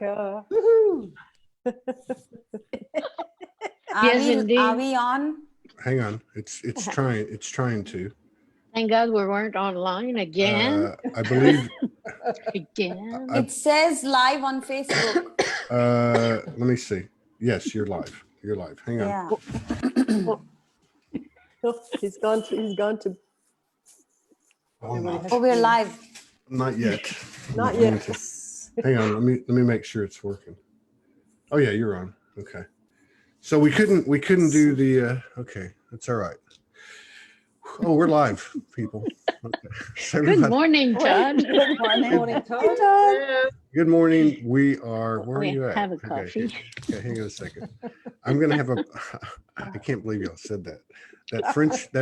America. Woohoo! Are we on? Hang on. It's trying to. Thank God we weren't online again. I believe Again. It says live on Facebook. let me see. Yes, you're live. You're live. Hang on. Yeah. Oh, he's gone to. Oh, we're live. Not yet. Not yet. Hang on. Let me make sure it's working. Oh yeah, you're on. Okay. So we couldn't do the okay, that's all right. Oh, we're live, people. Okay. So Good morning, Todd. Good morning. Todd. Good morning. We are, where are you at? Have a coffee. Okay, hang on a second. I'm gonna have I can't believe y'all said that. That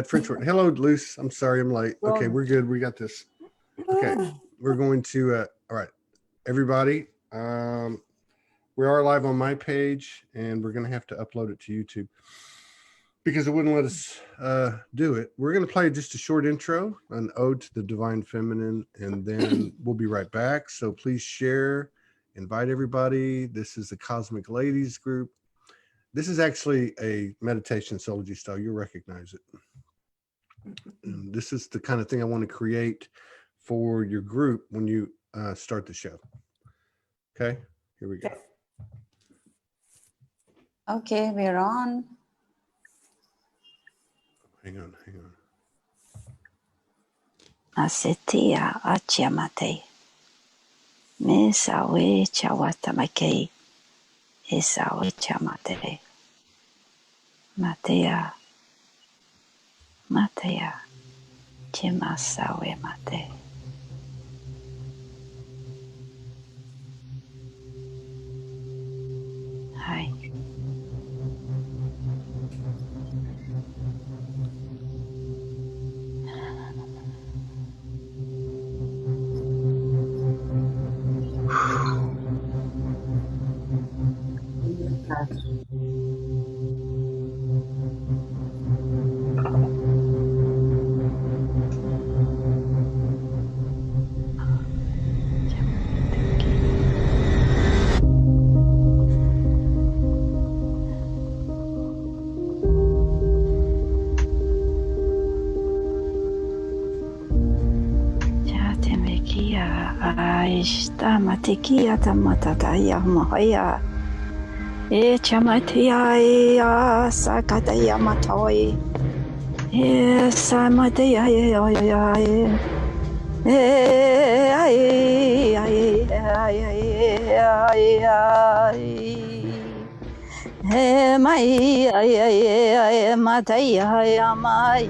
French word. Hello, Luce. I'm sorry I'm late. Okay, we're good. We got this. Okay, we're going to all right, everybody. We are live on my page, and we're going to have to upload it to YouTube because it wouldn't let us do it. We're going to play just a short intro, an ode to the divine feminine, and then we'll be right back. So please share, invite everybody. This is the Cosmic Ladies group. This is actually a meditation Soulogy style. You'll recognize it. And this is the kind of thing I want to create for your group when you start the show. Okay, here we go. Okay, we're on. Hang on. Asetia achiamate. Mesawe chawatamake. Esawe chamate. Matea. Chimasawe mate. Hi. Aishta matikia tamataya mahaya. E chamatia ya sakataya matoi. E samatia ya. E mai mataya ya mai.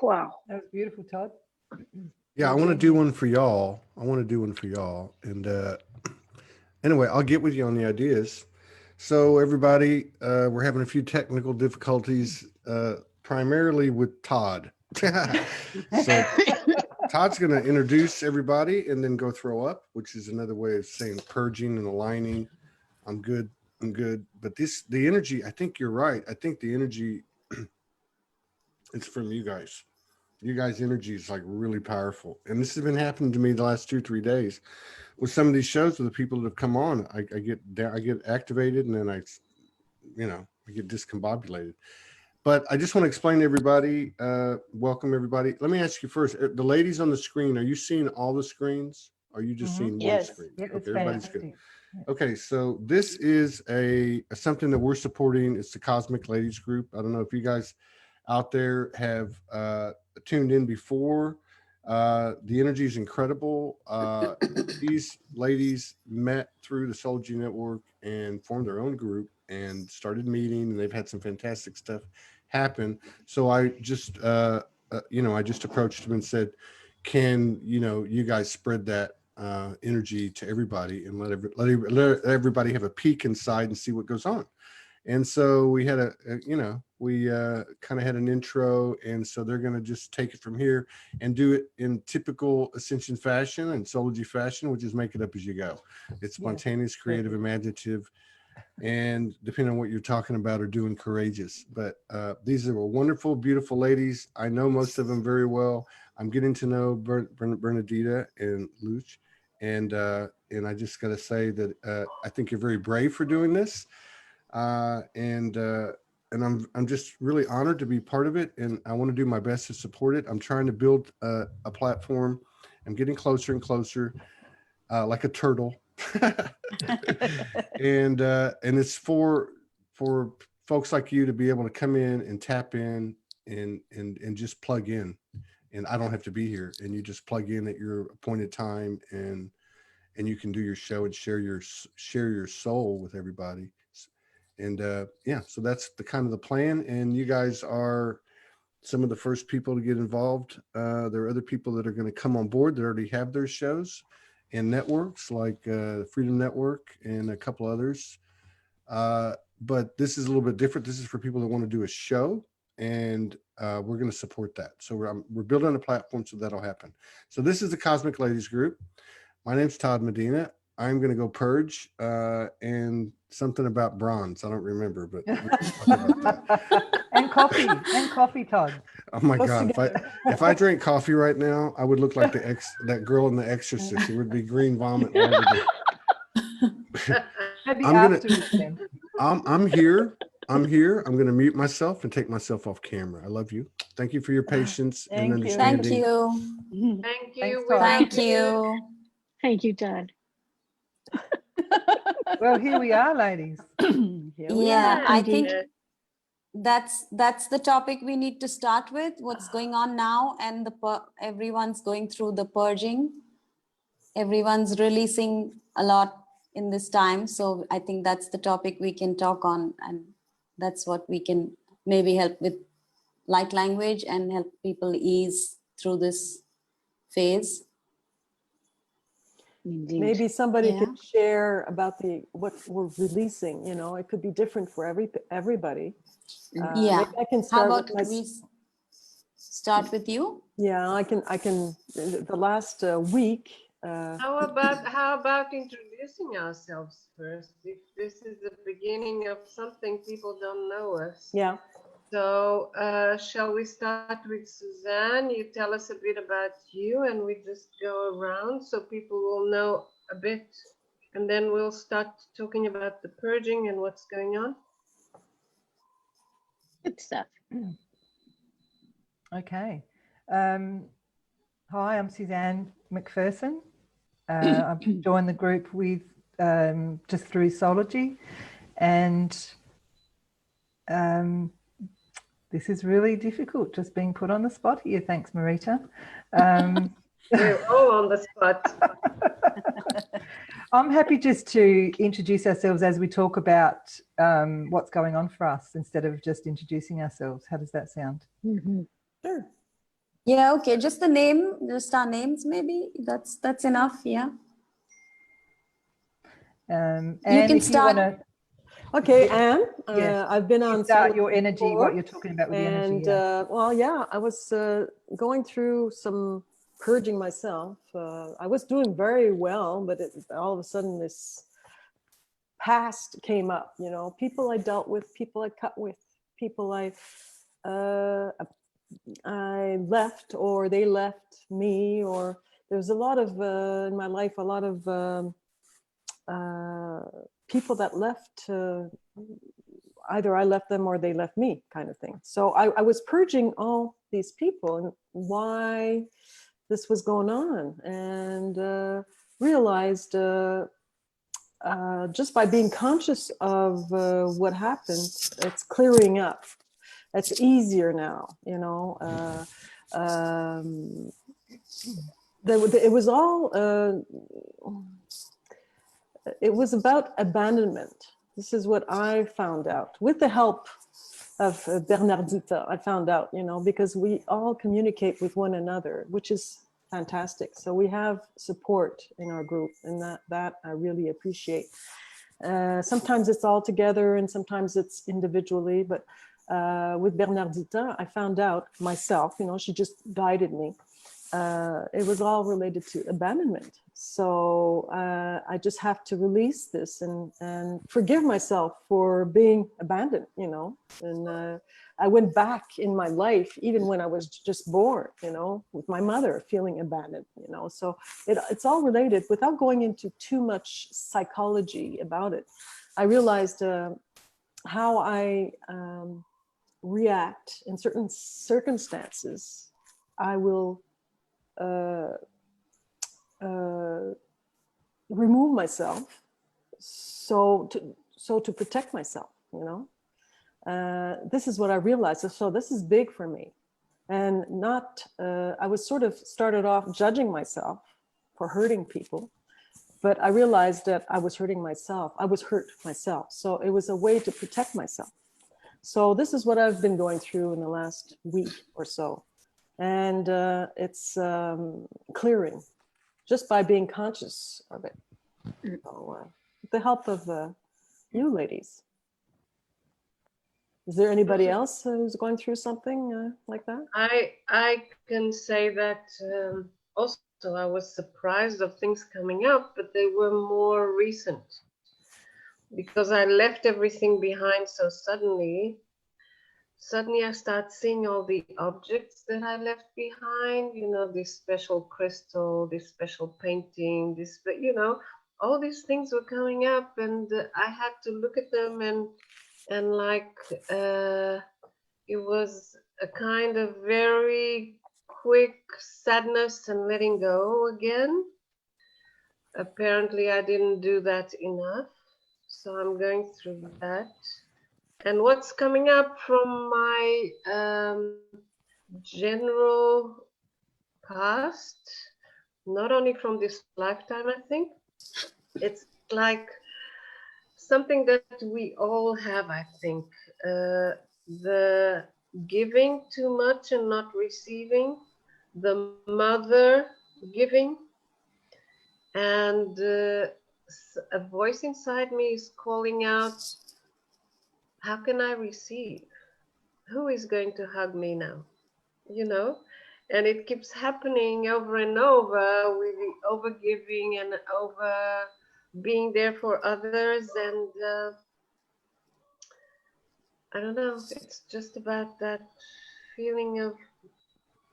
Wow. That was beautiful, Todd. Yeah, I want to do one for y'all. And anyway, I'll get with you on the ideas. So everybody, we're having a few technical difficulties, primarily with Todd. So Todd's going to introduce everybody and then go throw up, which is another way of saying purging and aligning. I'm good. But the energy, I think you're right. I think the energy, it's from you guys. You guys' energy is like really powerful. And this has been happening to me the last 2 or 3 days with some of these shows with the people that have come on. I get activated, and then I get discombobulated. But I just want to explain to everybody, welcome everybody. Let me ask you first, the ladies on the screen, are you seeing all the screens? Or are you just seeing one Yes. screen? Yeah, it's Okay, everybody's good. fantastic. Okay, so this is something that we're supporting. It's the Cosmic Ladies Group. I don't know if you guys out there have tuned in before. The energy is incredible. These ladies met through the Soulogy Network and formed their own group and started meeting, and they've had some fantastic stuff happen. So I just I just approached them and said, can you guys spread that energy to everybody and let everybody have a peek inside and see what goes on. And so we had we kind of had an intro, and so they're going to just take it from here and do it in typical Ascension fashion and Soulogy fashion, which is make it up as you go. It's spontaneous, creative, imaginative, and depending on what you're talking about, are doing courageous. But these are wonderful, beautiful ladies. I know most of them very well. I'm getting to know Bernadita and Luch, and I just got to say that I think you're very brave for doing this. And I'm just really honored to be part of it, and I want to do my best to support it. I'm trying to build a platform. I'm getting closer and closer, like a turtle, and it's for folks like you to be able to come in and tap in and just plug in, and I don't have to be here, and you just plug in at your appointed time, and you can do your show and share your soul with everybody. And so that's the kind of the plan. And you guys are some of the first people to get involved. There are other people that are going to come on board that already have their shows and networks like Freedom Network and a couple others. But this is a little bit different. This is for people that want to do a show, and we're going to support that. So we're building a platform so that'll happen. So this is the Cosmic Ladies Group. My name's Todd Medina. I'm going to go purge and something about bronze. I don't remember, but and coffee, Todd. oh my God! If I drank coffee right now, I would look like that girl in The Exorcist. It would be green vomit. Maybe I'm afterwards then. I'm here. I'm going to mute myself and take myself off camera. I love you. Thank you for your patience and understanding. Thank you. Thank Thanks, you. Todd. Thank you. Thank you, Todd. Well, here we are, ladies. Yeah, I think Yeah. that's the topic we need to start with. What's going on now, and everyone's going through the purging. Everyone's releasing a lot in this time, so I think that's the topic we can talk on, and that's what we can maybe help with light language and help people ease through this phase. Indeed. Maybe somebody Yeah. could share about what we're releasing. It could be different for everybody. Yeah. Maybe I can How start about with we start with you? Yeah, I can. The last week. How about introducing ourselves first? If this is the beginning of something, people don't know us. Yeah. So shall we start with Suzanne? You tell us a bit about you, and we just go around so people will know a bit, and then we'll start talking about the purging and what's going on. Good stuff. Okay. Hi, I'm Suzanne McPherson. I've joined the group with just through Soulogy, and this is really difficult, just being put on the spot here. Thanks, Marita. We're all on the spot. I'm happy just to introduce ourselves as we talk about what's going on for us instead of just introducing ourselves. How does that sound? Mm-hmm. Sure. Yeah, okay, just the name, just our names maybe. That's enough, yeah. And can if you want start. to, Okay, Anne, yes, I've been on start Soulogy your energy, before, what you're talking about with the energy. and Yeah. well, yeah, I was going through some purging myself. I was doing very well, but all of a sudden this past came up, you know, people I dealt with, people I cut with, people I left or they left me, or there's a lot of in my life, a lot of people that left, either I left them or they left me, kind of thing. So I was purging all these people and why this was going on, and realized just by being conscious of what happened, it's clearing up. It's easier now, you know. It was all, it was about abandonment. This is what I found out with the help of Bernardita. I found out, you know, because we all communicate with one another, which is fantastic. So we have support in our group, and that I really appreciate. Sometimes it's all together and sometimes it's individually, but with Bernardita, I found out myself, you know, she just guided me. It was all related to abandonment. So I just have to release this and forgive myself for being abandoned, you know. And I went back in my life, even when I was just born, you know, with my mother feeling abandoned, you know. So it's all related. Without going into too much psychology about it, I realized how I react in certain circumstances. I will remove myself so to protect myself, you know. This is what I realized. So this is big for me, and not I was sort of started off judging myself for hurting people, but I realized that I was hurting myself. I was hurt myself, so it was a way to protect myself. So this is what I've been going through in the last week or so, and it's clearing just by being conscious of it. So, with the help of you ladies. Is there anybody else who's going through something like that? I can say that also I was surprised of things coming up, but they were more recent because I left everything behind so suddenly. Suddenly I start seeing all the objects that I left behind, you know, this special crystal, this special painting, this, you know, all these things were coming up, and I had to look at them and like it was a kind of very quick sadness and letting go again. Apparently I didn't do that enough, so I'm going through that. And what's coming up from my general past, not only from this lifetime, I think, it's like something that we all have, I think. The giving too much and not receiving, the mother giving, and a voice inside me is calling out, how can I receive? Who is going to hug me now? You know, and it keeps happening over and over with the overgiving and over being there for others. And I don't know, it's just about that feeling of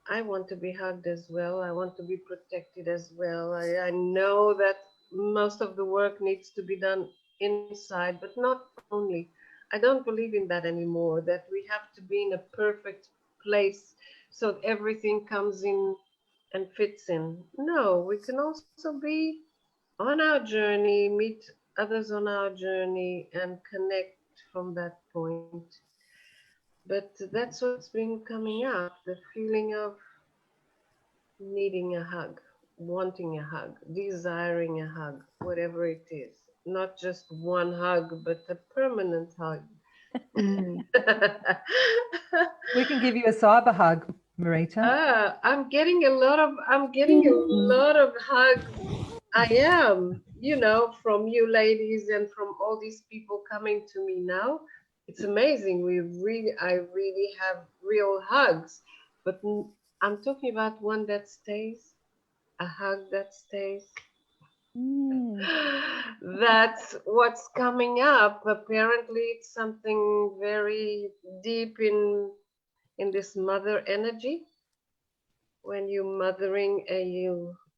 I want to be hugged as well. I want to be protected as well. I know that most of the work needs to be done inside, but not only. I don't believe in that anymore, that we have to be in a perfect place so everything comes in and fits in. No, we can also be on our journey, meet others on our journey, and connect from that point. But that's what's been coming up, the feeling of needing a hug, wanting a hug, desiring a hug, whatever it is. Not just one hug, but a permanent hug. We can give you a cyber hug. Marita? I'm getting a lot of hugs. I am, from you ladies and from all these people coming to me now. It's amazing. I really have real hugs, but I'm talking about one that stays, a hug that stays. That's what's coming up. Apparently, it's something very deep in this mother energy. When you're mothering,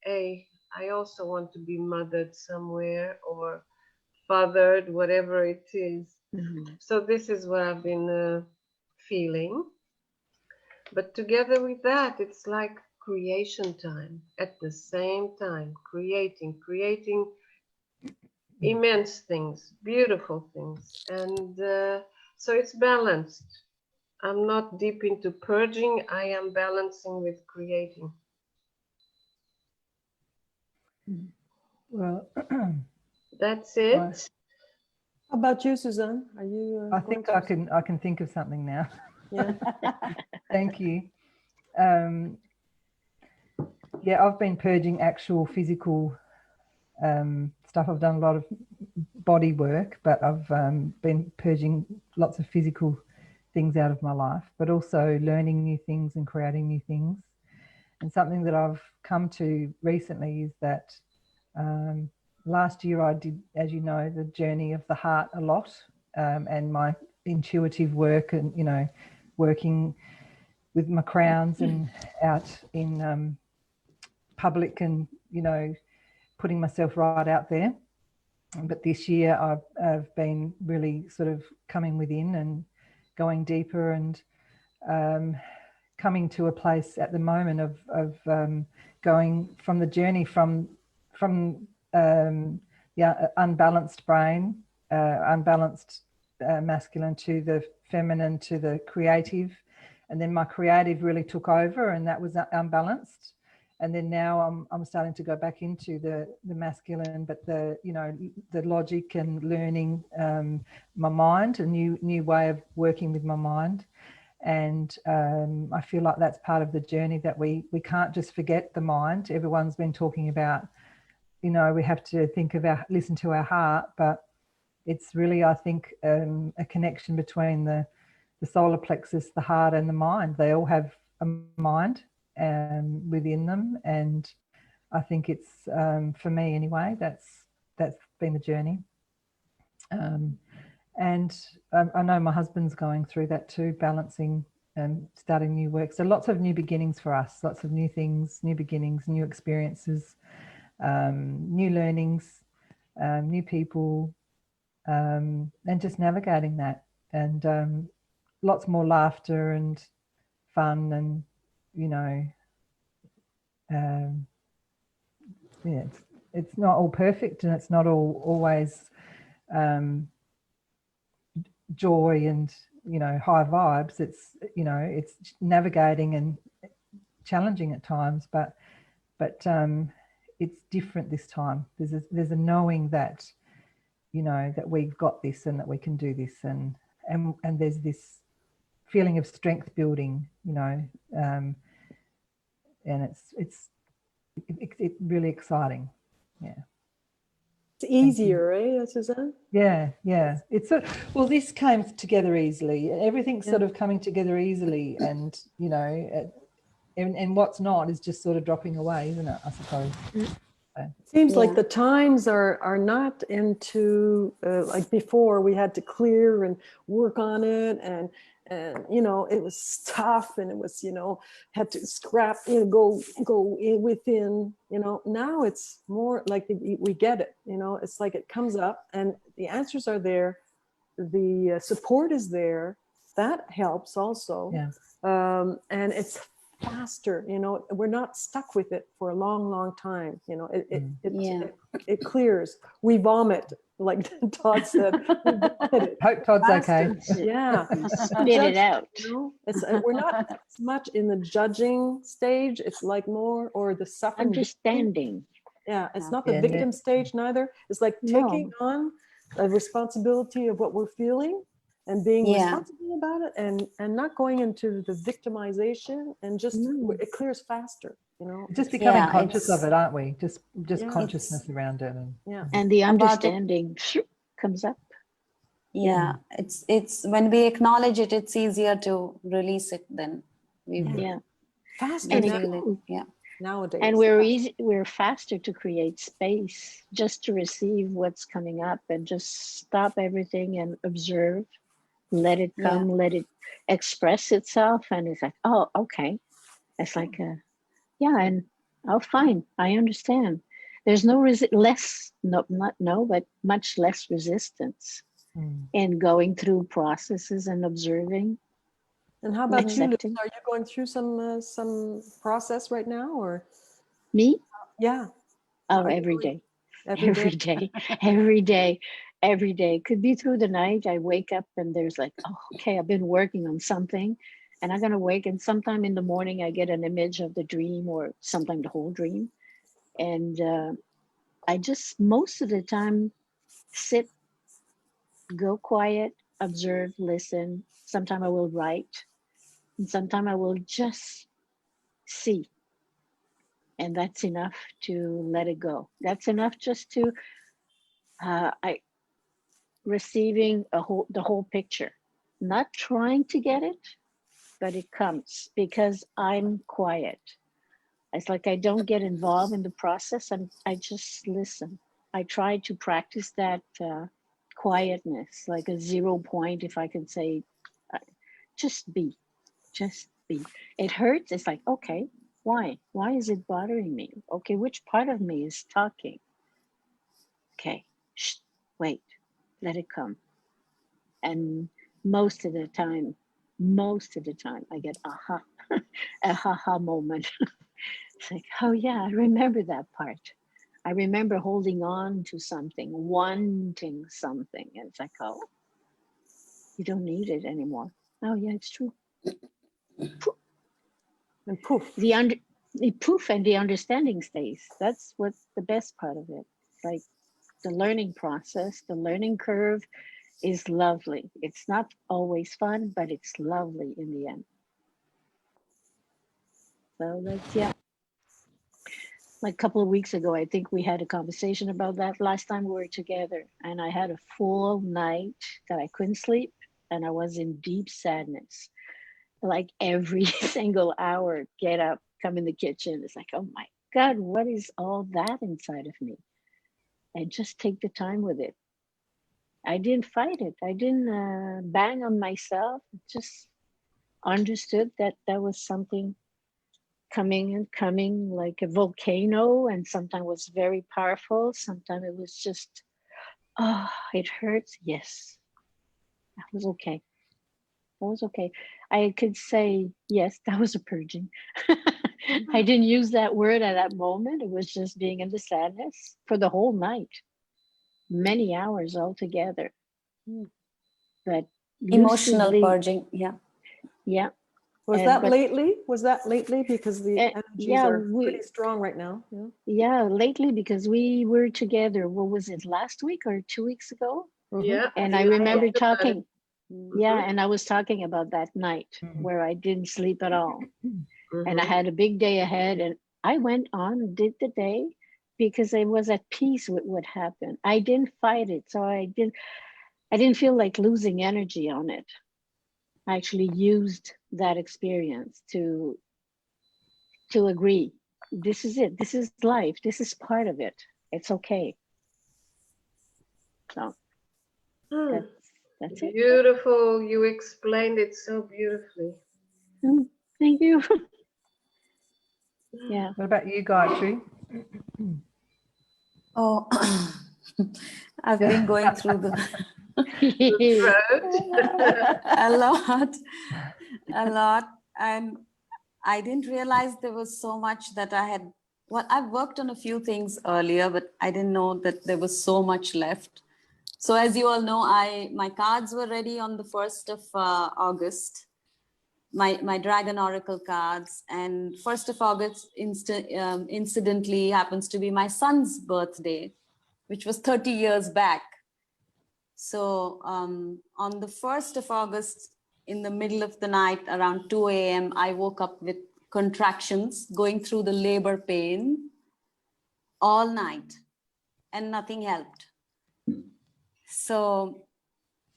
I also want to be mothered somewhere or fathered, whatever it is. So this is what I've been feeling. But together with that, it's like creation time at the same time, creating immense things, beautiful things. And so it's balanced. I'm not deep into purging. I am balancing with creating. Well, That's it. How about you, Suzanne? Are you? I think I can think of something now. Yeah. Thank you. Yeah, I've been purging actual physical stuff. I've done a lot of body work, but I've been purging lots of physical things out of my life, but also learning new things and creating new things. And something that I've come to recently is that last year I did, as you know, the journey of the heart a lot, and my intuitive work and, working with my crowns and out in public and, putting myself right out there. But this year I've been really sort of coming within and going deeper and coming to a place at the moment of going from the journey from unbalanced brain, unbalanced masculine to the feminine to the creative, and then my creative really took over, and that was unbalanced. And then now I'm starting to go back into the masculine, but the logic and learning my mind, a new way of working with my mind. And I feel like that's part of the journey, that we can't just forget the mind. Everyone's been talking about, we have to listen to our heart, but it's really, I think, a connection between the solar plexus, the heart and the mind. They all have a mind within them. And I think it's, for me anyway, that's been the journey. And I know my husband's going through that too, balancing and starting new work. So lots of new beginnings for us, lots of new things, new beginnings, new experiences, new learnings, new people, and just navigating that. And lots more laughter and fun and, it's not all perfect and it's not always joy and high vibes. It's it's navigating and challenging at times, but it's different this time. There's a knowing that that we've got this and that we can do this, and there's this feeling of strength building, and it's really exciting. Yeah. It's easier, eh, Suzanne? Yeah. It's well, this came together easily. Everything's sort of coming together easily, and and what's not is just sort of dropping away, isn't it? I suppose. It seems like the times are not into like before. We had to clear and work on it, and it was tough, and it was had to scrap, go in within. Now it's more like we get it. It's like it comes up, and the answers are there, the support is there. That helps also. Yeah. And it's faster. We're not stuck with it for a long time. It clears. We vomit, like Todd said. We vomit it. Hope Todd's faster. okay. Yeah. Spit it out. We're not as much in the judging stage. It's like more, or the suffering. Understanding. Yeah, it's not the victim stage neither. It's like taking on the responsibility of what we're feeling, and being Yeah. responsible about it, and not going into the victimization, and just it clears faster, you know. Just becoming Yeah, conscious of it's- it, aren't we? Just Yeah. consciousness around it. And Yeah. And the About it. understanding comes up. Yeah, it's when we acknowledge it, it's easier to release it then. We Yeah. Faster And now, feel it. Yeah. nowadays. And we're faster to create space just to receive what's coming up and just stop everything and observe, let it come, let it express itself. And it's like, oh, okay. It's like, yeah, and oh, fine, I understand. There's no but much less resistance in going through processes and observing. And how about you, Luce? Accepting. Are you going through some process right now, or? Me? Yeah. Oh, Are you every going- day. Every day. Could be through the night. I wake up and there's like, oh, okay, I've been working on something and I'm going to wake, and sometime in the morning I get an image of the dream, or sometimes the whole dream. And I just, most of the time, sit, go quiet, observe, listen. Sometimes I will write, and sometimes I will just see. And that's enough to let it go. That's enough just to receiving the whole picture, not trying to get it, but it comes because I'm quiet. It's like I don't get involved in the process, and I just listen. I try to practice that quietness, like a 0 point, if I can say, just be. It hurts. It's like, okay, why? Why is it bothering me? Okay, which part of me is talking? Okay, shh, wait, let it come. And most of the time, I get a ha moment. It's like, oh yeah, I remember that part. I remember holding on to something, wanting something. And it's like, oh, you don't need it anymore. Oh yeah, it's true. And poof. The poof, and the understanding stays. That's what's the best part of it. Like the learning process, the learning curve is lovely. It's not always fun, but it's lovely in the end. So that's, yeah. Like a couple of weeks ago, I think we had a conversation about that last time we were together. And I had a full night that I couldn't sleep, and I was in deep sadness. Like every single hour, get up, come in the kitchen. It's like, oh my God, what is all that inside of me? And just take the time with it. I didn't fight it. I didn't bang on myself. Just understood that that was something coming and coming like a volcano, and sometimes was very powerful. Sometimes it was just, oh, it hurts. Yes, that was okay. That was okay. I could say, yes, that was a purging. I didn't use that word at that moment. It was just being in the sadness for the whole night, many hours altogether. But Emotional lucidly, purging. Yeah. yeah. Was that lately? Was that lately? Because the energies are pretty strong right now. Yeah. Yeah, lately, because we were together. What was it, last week or 2 weeks ago? Yeah. And I remember talking. Mm-hmm. Yeah, and I was talking about that night where I didn't sleep at all. And I had a big day ahead, and I went on and did the day because I was at peace with what happened. I didn't fight it. So I didn't feel like losing energy on it. I actually used that experience to agree. This is it. This is life. This is part of it. It's okay. So that's it. Beautiful. You explained it so beautifully. Thank you. Yeah. what about you, Gayatri? Oh, I've been going through a lot. And I didn't realize there was so much that I had. Well, I've worked on a few things earlier, but I didn't know that there was so much left. So as you all know, my cards were ready on the 1st of August, my Dragon Oracle cards. And 1st of August incidentally happens to be my son's birthday, which was 30 years back. So on the 1st of August, in the middle of the night, around 2 a.m., I woke up with contractions, going through the labor pain all night, and nothing helped. So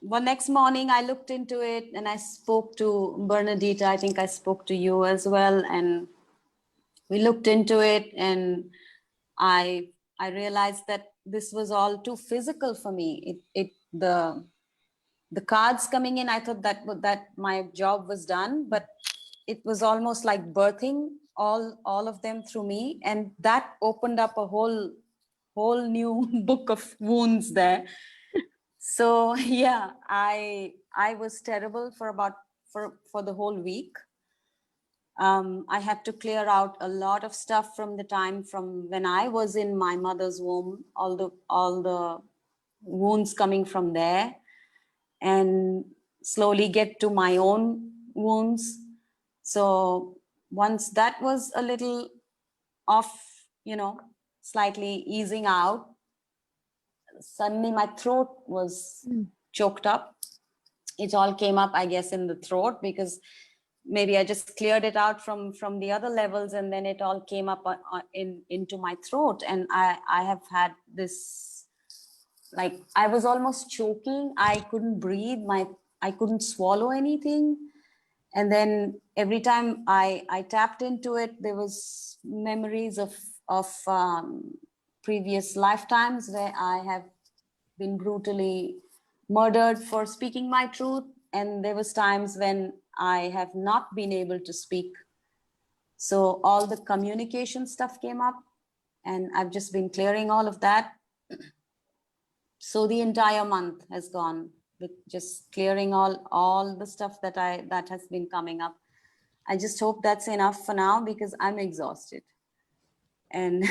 one next morning, I looked into it and I spoke to Bernadita. I think I spoke to you as well. And we looked into it, and I realized that this was all too physical for me. The cards coming in, I thought that my job was done, but it was almost like birthing all of them through me, and that opened up a whole new book of wounds there. So yeah, I was terrible for the whole week. I had to clear out a lot of stuff from the time from when I was in my mother's womb, all the wounds coming from there, and slowly get to my own wounds. So once that was a little off, slightly easing out, suddenly my throat was choked up. It all came up, I guess, in the throat, because maybe I just cleared it out from the other levels, and then it all came up into my throat. And I have had this, like, I was almost choking. I couldn't breathe. I couldn't swallow anything. And then every time I tapped into it, there was memories of previous lifetimes where I have been brutally murdered for speaking my truth. And there was times when I have not been able to speak. So all the communication stuff came up, and I've just been clearing all of that. So the entire month has gone with just clearing all the stuff that has been coming up. I just hope that's enough for now, because I'm exhausted. And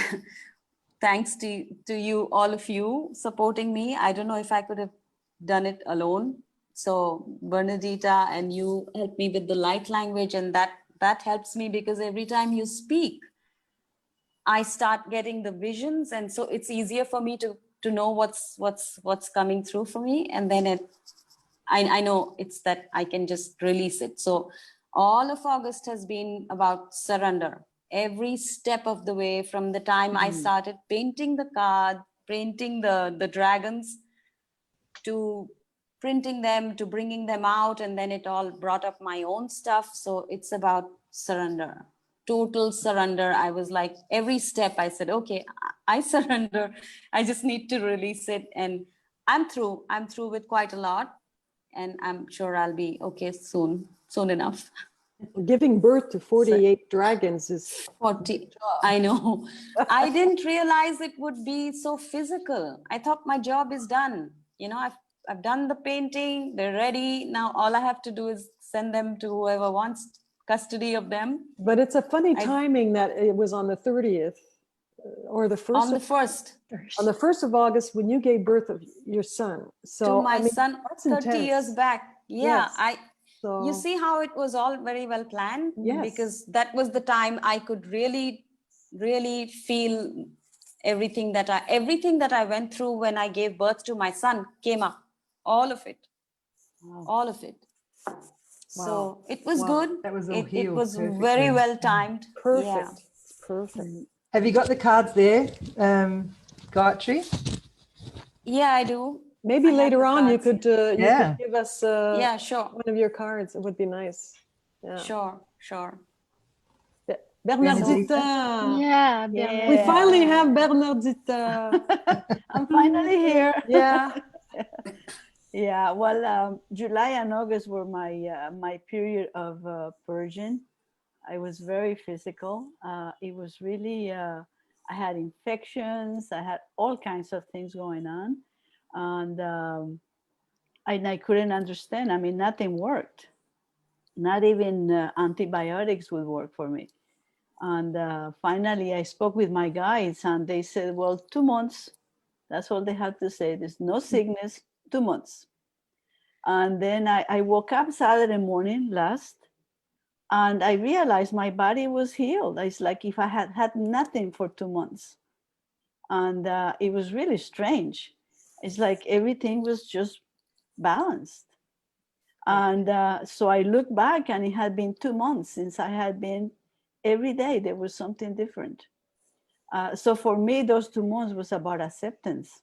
thanks to you, all of you, supporting me. I don't know if I could have done it alone. So Bernadita and you helped me with the light language, and that helps me, because every time you speak, I start getting the visions, and so it's easier for me to know what's coming through for me, and then I know it's that I can just release it. So all of August has been about surrender. Every step of the way, from the time I started painting the card, painting the dragons, to printing them, to bringing them out, and then it all brought up my own stuff. So it's about surrender, total surrender. I was like, every step I said, okay, I surrender. I just need to release it. And I'm through with quite a lot. And I'm sure I'll be okay soon enough. Giving birth to 48 dragons is 40. I know. I didn't realize it would be so physical. I thought my job is done. I've done the painting. They're ready. Now all I have to do is send them to whoever wants custody of them. But it's a funny timing that it was on the 30th or the 1st. On the 1st. On the 1st of August, when you gave birth of your son. So to my son 30 intense. years back. Yeah. Yes. You see how it was all very well planned? Yes. Because that was the time I could really, really feel everything that I went through when I gave birth to my son came up. All of it. Wow. All of it. Wow. So it was good. That was all it healed was perfectly. very well timed. Perfect. Yeah. Perfect. Have you got the cards there, Gayatri? Yeah, I do. Maybe I have later the on you cards. could give us yeah, sure. one of your cards. It would be nice. Yeah. Sure. Bernardita. Yeah, We finally have Bernardita. I'm finally here. Yeah. Yeah, well, July and August were my period of purging. I was very physical. It was really, I had infections. I had all kinds of things going on. And I couldn't understand. I mean, nothing worked. Not even antibiotics would work for me. And finally, I spoke with my guides, and they said, well, 2 months. That's all they had to say. There's no sickness, 2 months. And then I woke up Saturday morning last, and I realized my body was healed. It's like if I had had nothing for 2 months. And it was really strange. It's like everything was just balanced. And so I look back, and it had been 2 months since I had been every day. There was something different. So for me, those 2 months was about acceptance.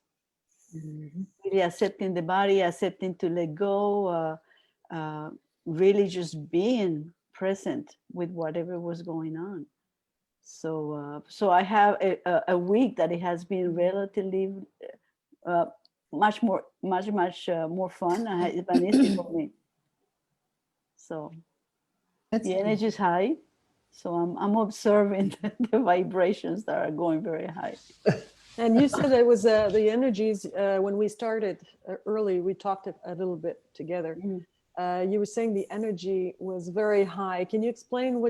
Really accepting the body, accepting to let go, really just being present with whatever was going on. So I have a week that it has been relatively much more fun and easy for me. So the energy is high. So I'm observing the vibrations that are going very high. And you said it was the energies when we started early, we talked a little bit together. You were saying the energy was very high. Can you explain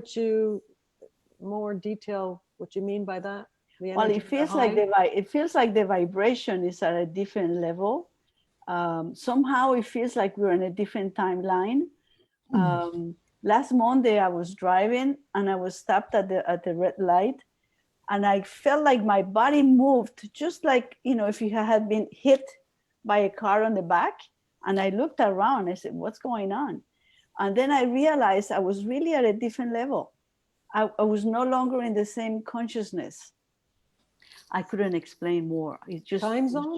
more detail what you mean by that? Well, it feels like the vibration is at a different level. Somehow it feels like we're in a different timeline. Last Monday I was driving and I was stopped at the red light, and I felt like my body moved, just like, if you had been hit by a car on the back. And I looked around, I said, what's going on? And then I realized I was really at a different level. I was no longer in the same consciousness. I couldn't explain more. It's just time zone.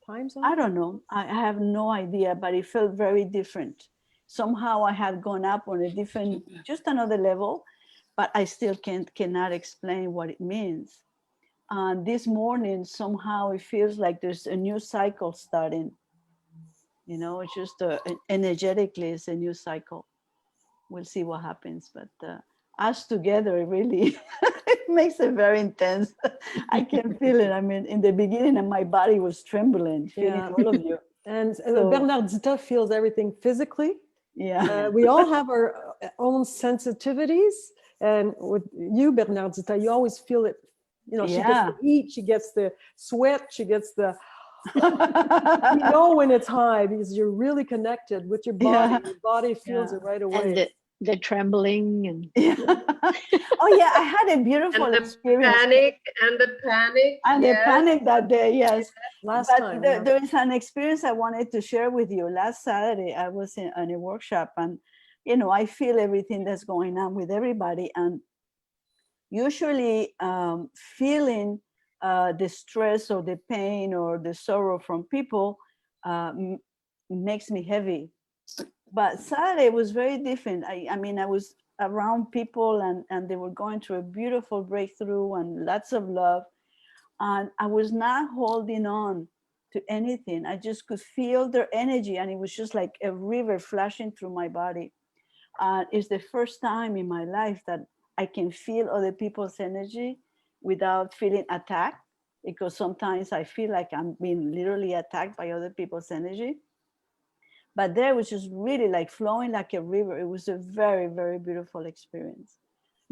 Time zone. I don't know. I have no idea, but it felt very different. Somehow I have gone up on a different, just another level, but I still cannot explain what it means. And this morning, somehow it feels like there's a new cycle starting. It's just energetically, it's a new cycle. We'll see what happens, but us together, it really it makes it very intense. I can feel it. I mean, in the beginning, my body was trembling, feeling all of you. And Bernardita feels everything physically. Yeah. We all have our own sensitivities. And with you, Bernardita, you always feel it. She gets the heat, she gets the sweat, she gets the... when it's high, because you're really connected with your body. Your body feels it right away. And the trembling and oh yeah, I had a beautiful experience. The panic that day, yes. Last time, there is an experience I wanted to share with you. Last Saturday, I was in a workshop, and I feel everything that's going on with everybody, and usually feeling the stress or the pain or the sorrow from people makes me heavy. But Saturday was very different. I mean, I was around people and they were going through a beautiful breakthrough and lots of love. And I was not holding on to anything. I just could feel their energy, and it was just like a river flashing through my body. It's the first time in my life that I can feel other people's energy without feeling attacked, because sometimes I feel like I'm being literally attacked by other people's energy. But there was just really like flowing like a river. It was a very, very beautiful experience.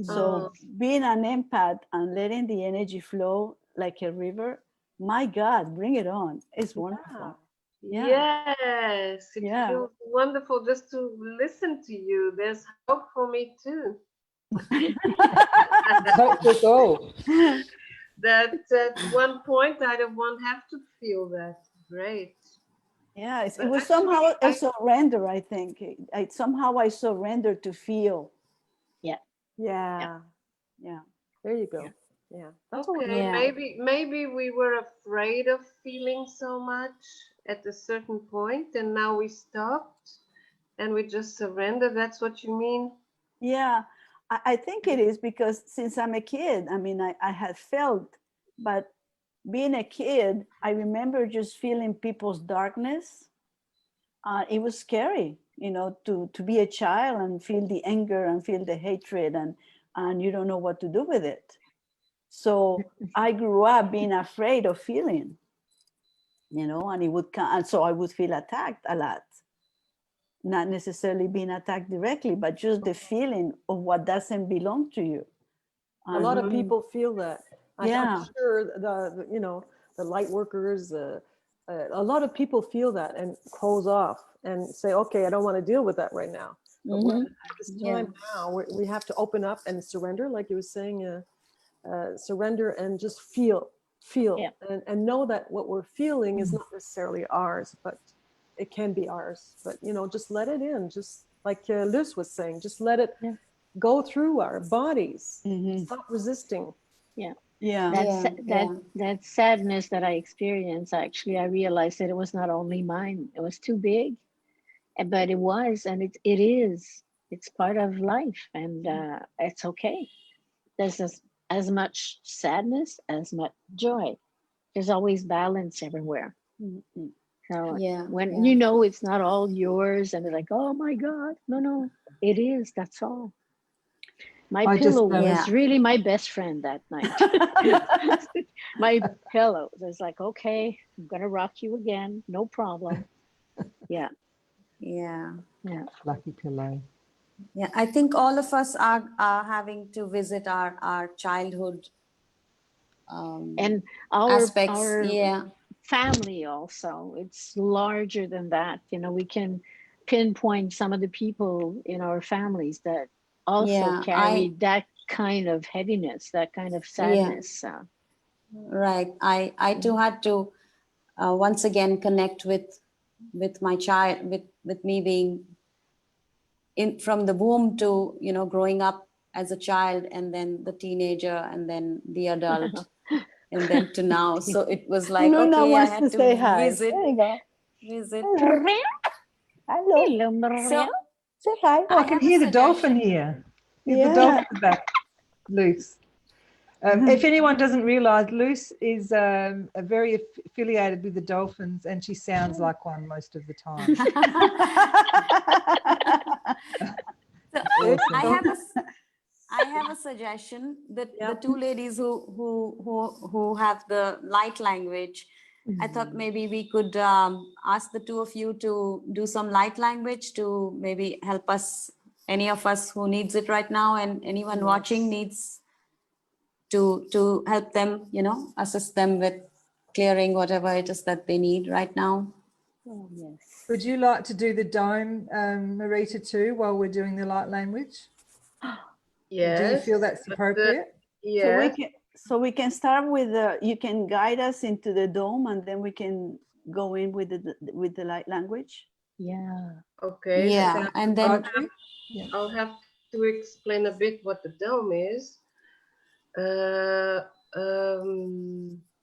So being an empath and letting the energy flow like a river, my God, bring it on. It's wonderful. Yes, it feels wonderful just to listen to you. There's hope for me too. Hope for all. That at one point I won't have to feel that. Great. Yeah, it was somehow a surrender, I think. Somehow I surrendered to feel. Yeah. There you go. Yeah. That's okay. Maybe we were afraid of feeling so much at a certain point, and now we stopped and we just surrender. That's what you mean? Yeah, I think it is, because since I'm a kid, I mean, I had felt, but being a kid, I remember just feeling people's darkness. It was scary, to be a child and feel the anger and feel the hatred, and you don't know what to do with it. So I grew up being afraid of feeling, and it would come, and so I would feel attacked a lot. Not necessarily being attacked directly, but just the feeling of what doesn't belong to you. A lot of people feel that. Yeah. I'm sure the light workers, a lot of people feel that and close off and say, okay, I don't want to deal with that right now. But we're at this time now, we have to open up and surrender, like you were saying, surrender and just feel and know that what we're feeling is not necessarily ours, but it can be ours, but you know, just let it in, just like Luz was saying, just let it go through our bodies. Stop resisting. That sadness that I experienced, actually, I realized that it was not only mine. It was too big, but it was, and it is. It's part of life, and it's okay. There's as much sadness as much joy. There's always balance everywhere. So when you know it's not all yours, and they're like, oh my God, no, it is. That's all. My pillow was really my best friend that night. My pillow was like, okay, I'm gonna rock you again, no problem. Yeah. Lucky pillow. Yeah, I think all of us are having to visit our childhood and our aspects. Family also. It's larger than that. You know, we can pinpoint some of the people in our families that also carry that kind of heaviness, that kind of sadness. Right. I too had to once again connect with my child, with me being in from the womb to, you know, growing up as a child, and then the teenager, and then the adult, and then to now. So it was like, Luna okay, I wants had to to say hi. visit. There you go. Hello. Hello, Maria. So, say hi. Oh, I can hear the dolphin here. The dolphin's back loose. If anyone doesn't realize, Luce is very affiliated with the dolphins, and she sounds like one most of the time. So awesome. I have a suggestion that the two ladies who have the light language, I thought maybe we could ask the two of you to do some light language to maybe help us, any of us who needs it right now, and anyone watching needs to help them, you know, assist them with clearing whatever it is that they need right now. Oh, yes. Would you like to do the dome, Marita, too, while we're doing the light language? Yes. Do you feel that's appropriate? Yes. So we can start with you can guide us into the dome, and then we can go in with the light language. Yeah. Okay. Yeah, and then I'll have to explain a bit what the dome is.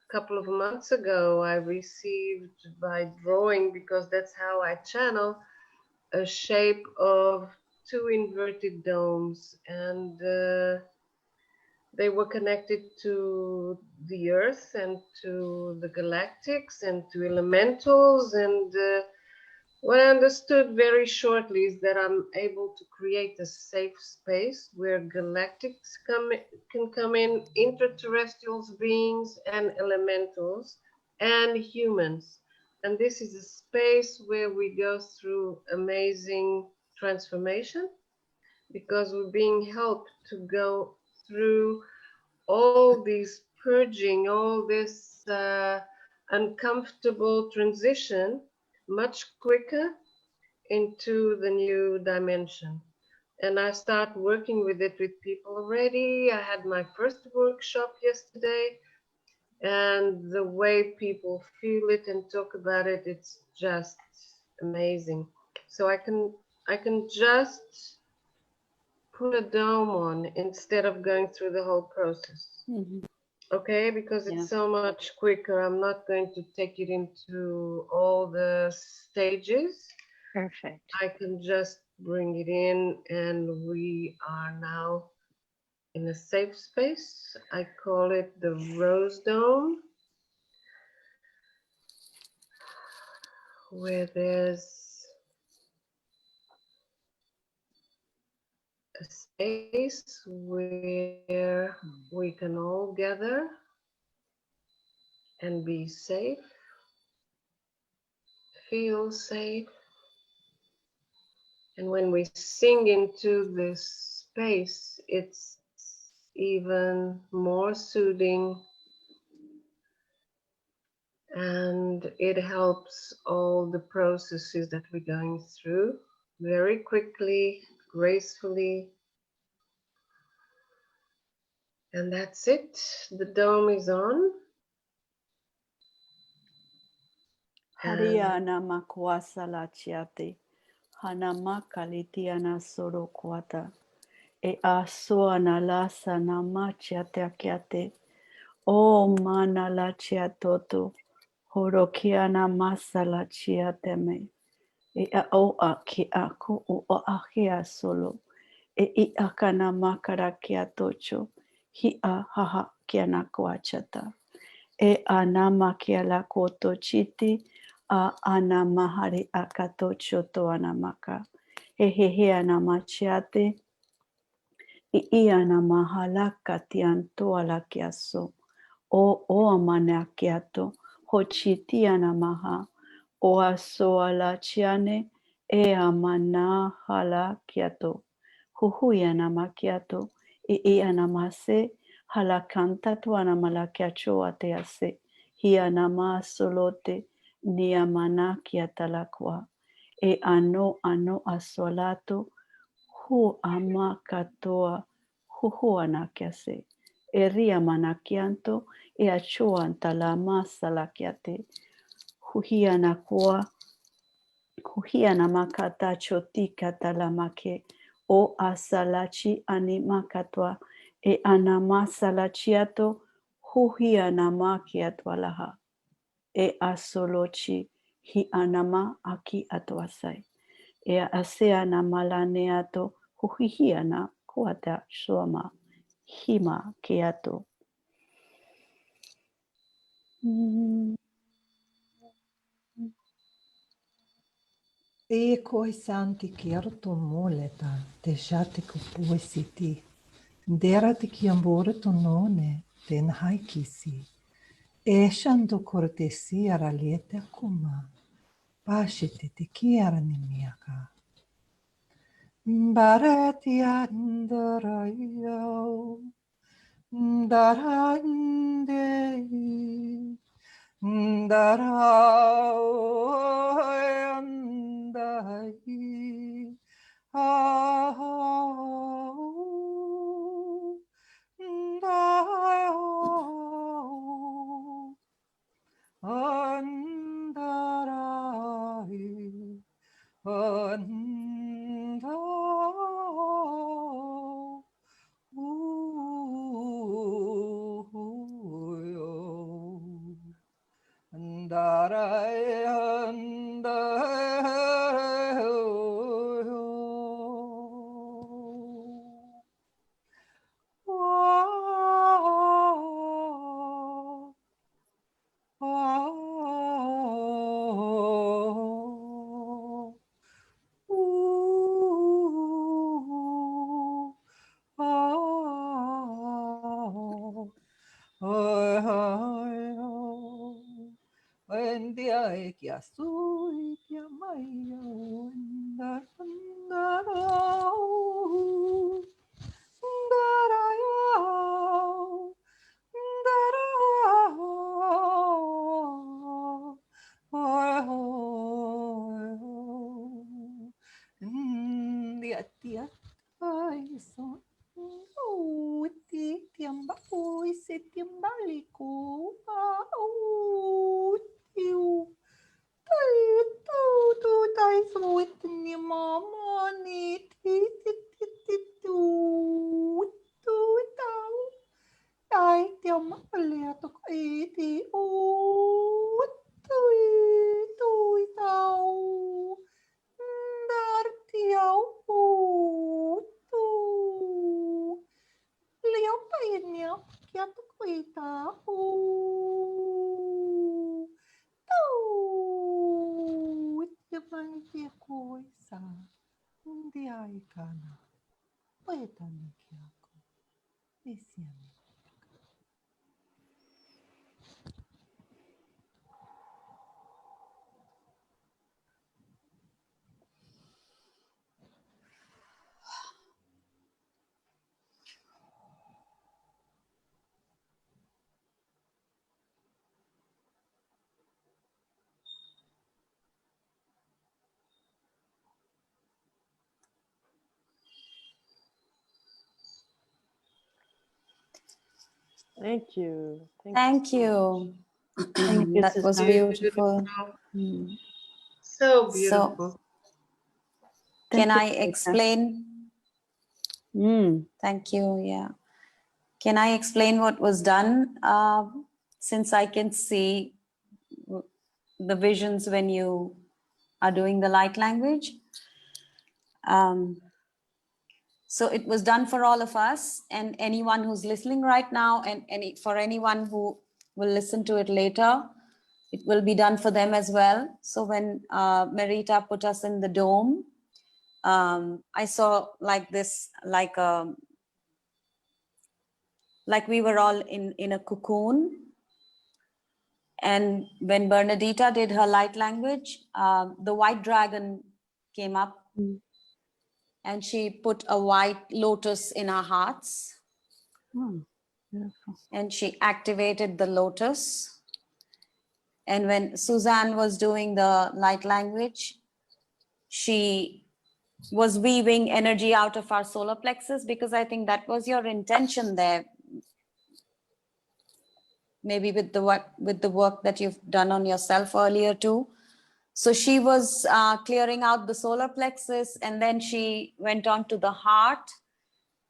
Couple of months ago, I received by drawing, because that's how I channel, a shape of two inverted domes, and they were connected to the earth and to the galactics and to elementals. And what I understood very shortly is that I'm able to create a safe space where galactics can come in, interterrestrials beings and elementals and humans. And this is a space where we go through amazing transformation, because we're being helped to go through all these purging, all this uncomfortable transition much quicker into the new dimension. And I start working with it with people already. I had my first workshop yesterday, and the way people feel it and talk about it, it's just amazing. So I can just put a dome on instead of going through the whole process. Okay, because it's so much quicker. I'm not going to take it into all the stages. Perfect. I can just bring it in, and we are now in a safe space. I call it the Rose Dome, where there's a space where we can all gather and be safe, feel safe. And when we sing into this space, it's even more soothing, and it helps all the processes that we're going through very quickly, gracefully. And that's it. The dome is on. Hariana makwasa la chiate. Hanama kalitiana soro kwata. E aso analasa nama chiate akiate. O mana la chiatoto. Horokiana masa la chiateme. E a o a ki ako o a kia solo. E I akana makara kia tocho. Hi a haha kia na koachata. E anama kia la koto chiti. A anamahari akatocho to anamaka. E he anamachiate. I anamahala katianto ala kiaso. O amana kiato. Hochiti anamaha. O aso ala chiane. E amana hala kiato. Huhuya namakiato. I anamase. Hala kanta tu anamala kiacho atease. Hi anama solote. Ni amana kiatalakwa. E ano asolato. Hu ama katoa. Huhu anakiase. E ria manakianto. E acho antalama salakiate. Huhia nakua. Huhia namakata chotika talamake. O asalachi animakatwa. E anamasalachiato. Huhia namakiatwa laha. E asolochi. Hi anama aki atwasai. E asea na malaneato. Huhia na kuata shoma. Hima keato. E koi santi kierto moleta, te jate kupue siti. Dera te kiambore to none, ten haikisi. E shando cortesia raliete akuma. Pashite te kiara nimiaka. Barati andarayo. Darande. Darayandai. Oh, Andarai, andau, andarai, Thank you. Thank so much. you. Thank you, That was Suzanne. beautiful. Mm. So So, beautiful. can Thank I you, Teresa. explain? Mm. Thank you. Yeah. Can I explain what was done? Since I can see the visions when you are doing the light language. So it was done for all of us and anyone who's listening right now, and for anyone who will listen to it later, it will be done for them as well. So when Merita put us in the dome, I saw like this, like we were all in a cocoon. And when Bernadita did her light language, the white dragon came up and she put a white lotus in our hearts. Oh, beautiful. And she activated the lotus. And when Suzanne was doing the light language, she was weaving energy out of our solar plexus, because I think that was your intention there. Maybe with the work that you've done on yourself earlier too. So she was clearing out the solar plexus, and then she went on to the heart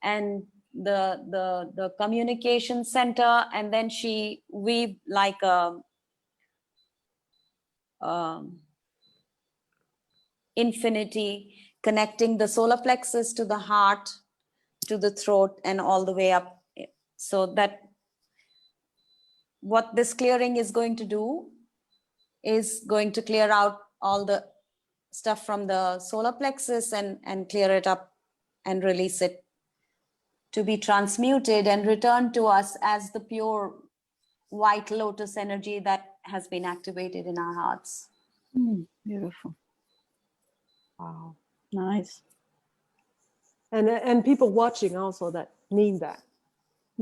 and the communication center, and then she weaved like a infinity, connecting the solar plexus to the heart, to the throat, and all the way up. So that what this clearing is going to do is going to clear out all the stuff from the solar plexus and clear it up and release it to be transmuted and returned to us as the pure white lotus energy that has been activated in our hearts. Beautiful. Wow. Nice. And people watching also that need that.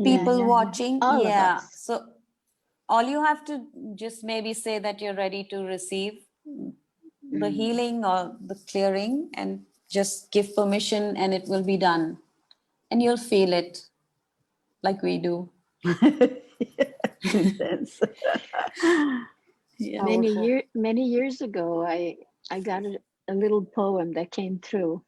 People watching, All of yeah. us. So all you have to just maybe say that you're ready to receive the healing or the clearing, and just give permission, and it will be done. And you'll feel it like we do. Intense. Yeah. Many years ago, I got a little poem that came through,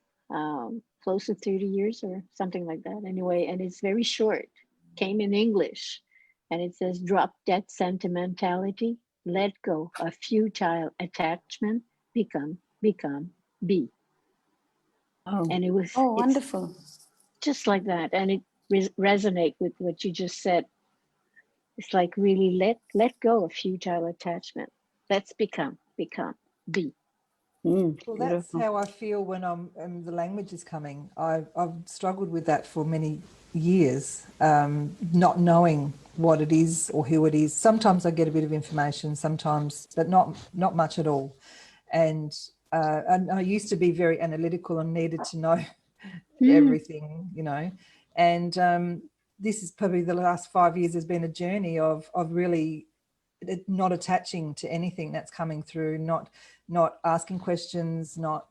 close to 30 years or something like that. Anyway, and it's very short. Came in English, and it says, "Drop that sentimentality, let go of futile attachment, become, be." Oh, And it's Wonderful. just like that, and it resonate with what you just said. It's like really let go of futile attachment. Let's become, be. Well, that's beautiful. how I feel when the language is coming. I've struggled with that for many years, not knowing what it is or who it is. Sometimes I get a bit of information, sometimes, but not much at all. And I used to be very analytical and needed to know everything, you know. And this is probably the last 5 years has been a journey of really not attaching to anything that's coming through, not asking questions, not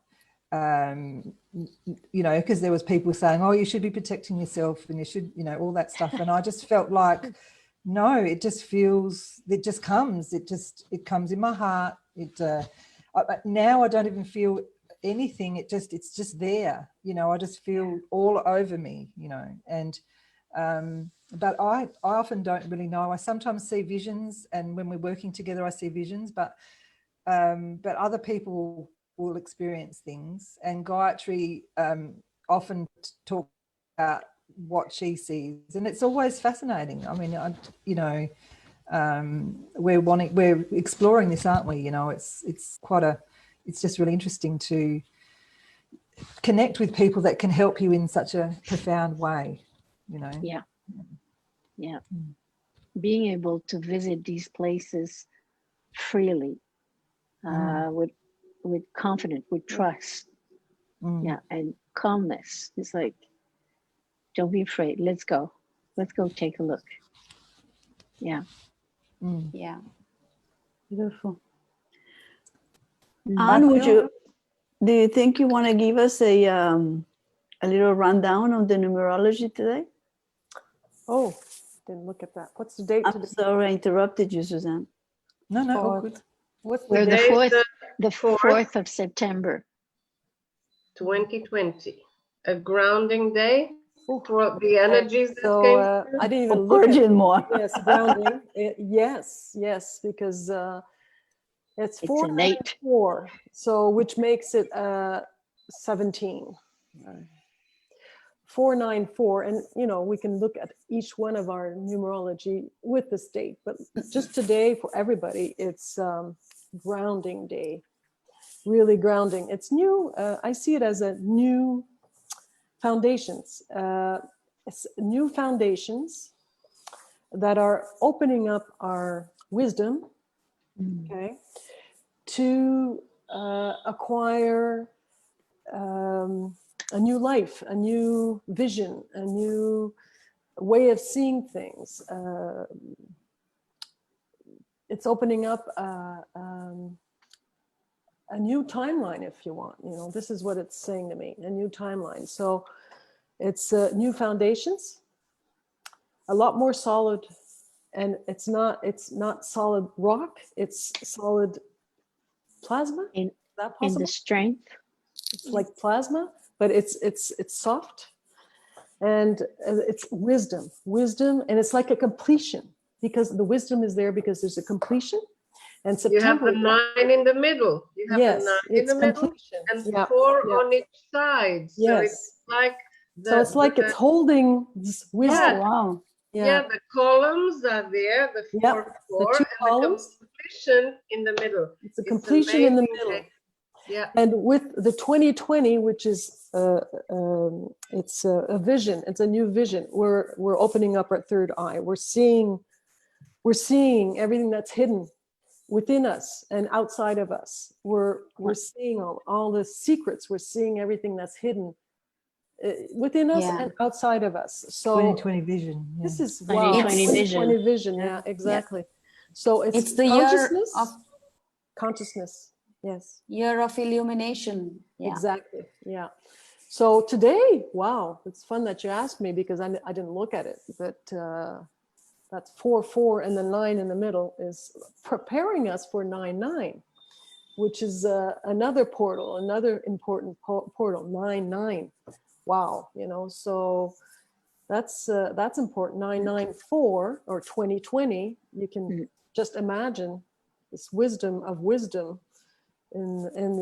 you know, because there was people saying, oh, you should be protecting yourself and you should, you know, all that stuff. And I just felt like, no, it just comes in my heart. Now I don't even feel anything. It's just there, you know. I just feel all over me, you know. And but I often don't really know. I sometimes see visions, and when we're working together I see visions, but other people will experience things. And Gayatri often talks about what she sees, and it's always fascinating. I mean, we're exploring this, aren't we? You know, it's just really interesting to connect with people that can help you in such a profound way, you know. Yeah. Being able to visit these places freely, with confidence, with trust, and calmness. It's like, don't be afraid. Let's go take a look. Yeah. Yeah. Beautiful. I Anne, feel- do you think you want to give us a little rundown on the numerology today? Oh, didn't look at that. What's the date I'm today? sorry I interrupted you, Suzanne. No, no, all Fourth. good. What's the We're the date? Today's the fourth. 4th of September. 2020. A grounding day Ooh. for the energies that So came through. I didn't For even look at purging more. yes, grounding. Yes, because it's It's innate. 494, so which makes it 17. 494, and you know we can look at each one of our numerology with this date, but just today for everybody, it's grounding day. Really grounding. It's new. I see it as a new foundations. It's new foundations that are opening up our wisdom, okay, to acquire a new life, a new vision, a new way of seeing things. It's opening up a new timeline, if you want. You know, this is what it's saying to me, a new timeline. So it's new foundations, a lot more solid, and it's not solid rock, it's solid plasma. In, Is that in possible? the strength. It's like plasma, but it's soft, and it's wisdom, and it's like a completion, because the wisdom is there because there's a completion. And You have September, the 9 in the middle. You have yes, the 9 in it's the middle completion. and Yeah, 4 yeah. on each side. So Yes. it's like So it's like it's holding this wisdom. Yeah. Wow. yeah, the columns are there, the 4 Yep, 4 the two and columns. the completion in the middle. It's a completion in the amazing middle. day. Yeah. And with the 2020, which is it's a vision, it's a new vision. We're opening up our third eye. We're seeing everything that's hidden within us and outside of us. We're seeing all the secrets. We're seeing everything that's hidden within us and outside of us. So 2020 vision. Yeah. this is wow. 2020 vision. 2020 vision. Yeah, exactly. So It's the consciousness. Yes. year of illumination. Yeah. Exactly. Yeah. So today, wow, it's fun that you asked me because I didn't look at it, but that's 4/4 and the 9 in the middle is preparing us for 9/9, which is another portal, another important portal, 9/9. Wow, you know, so that's important. 994 or 2020. You can just imagine this wisdom in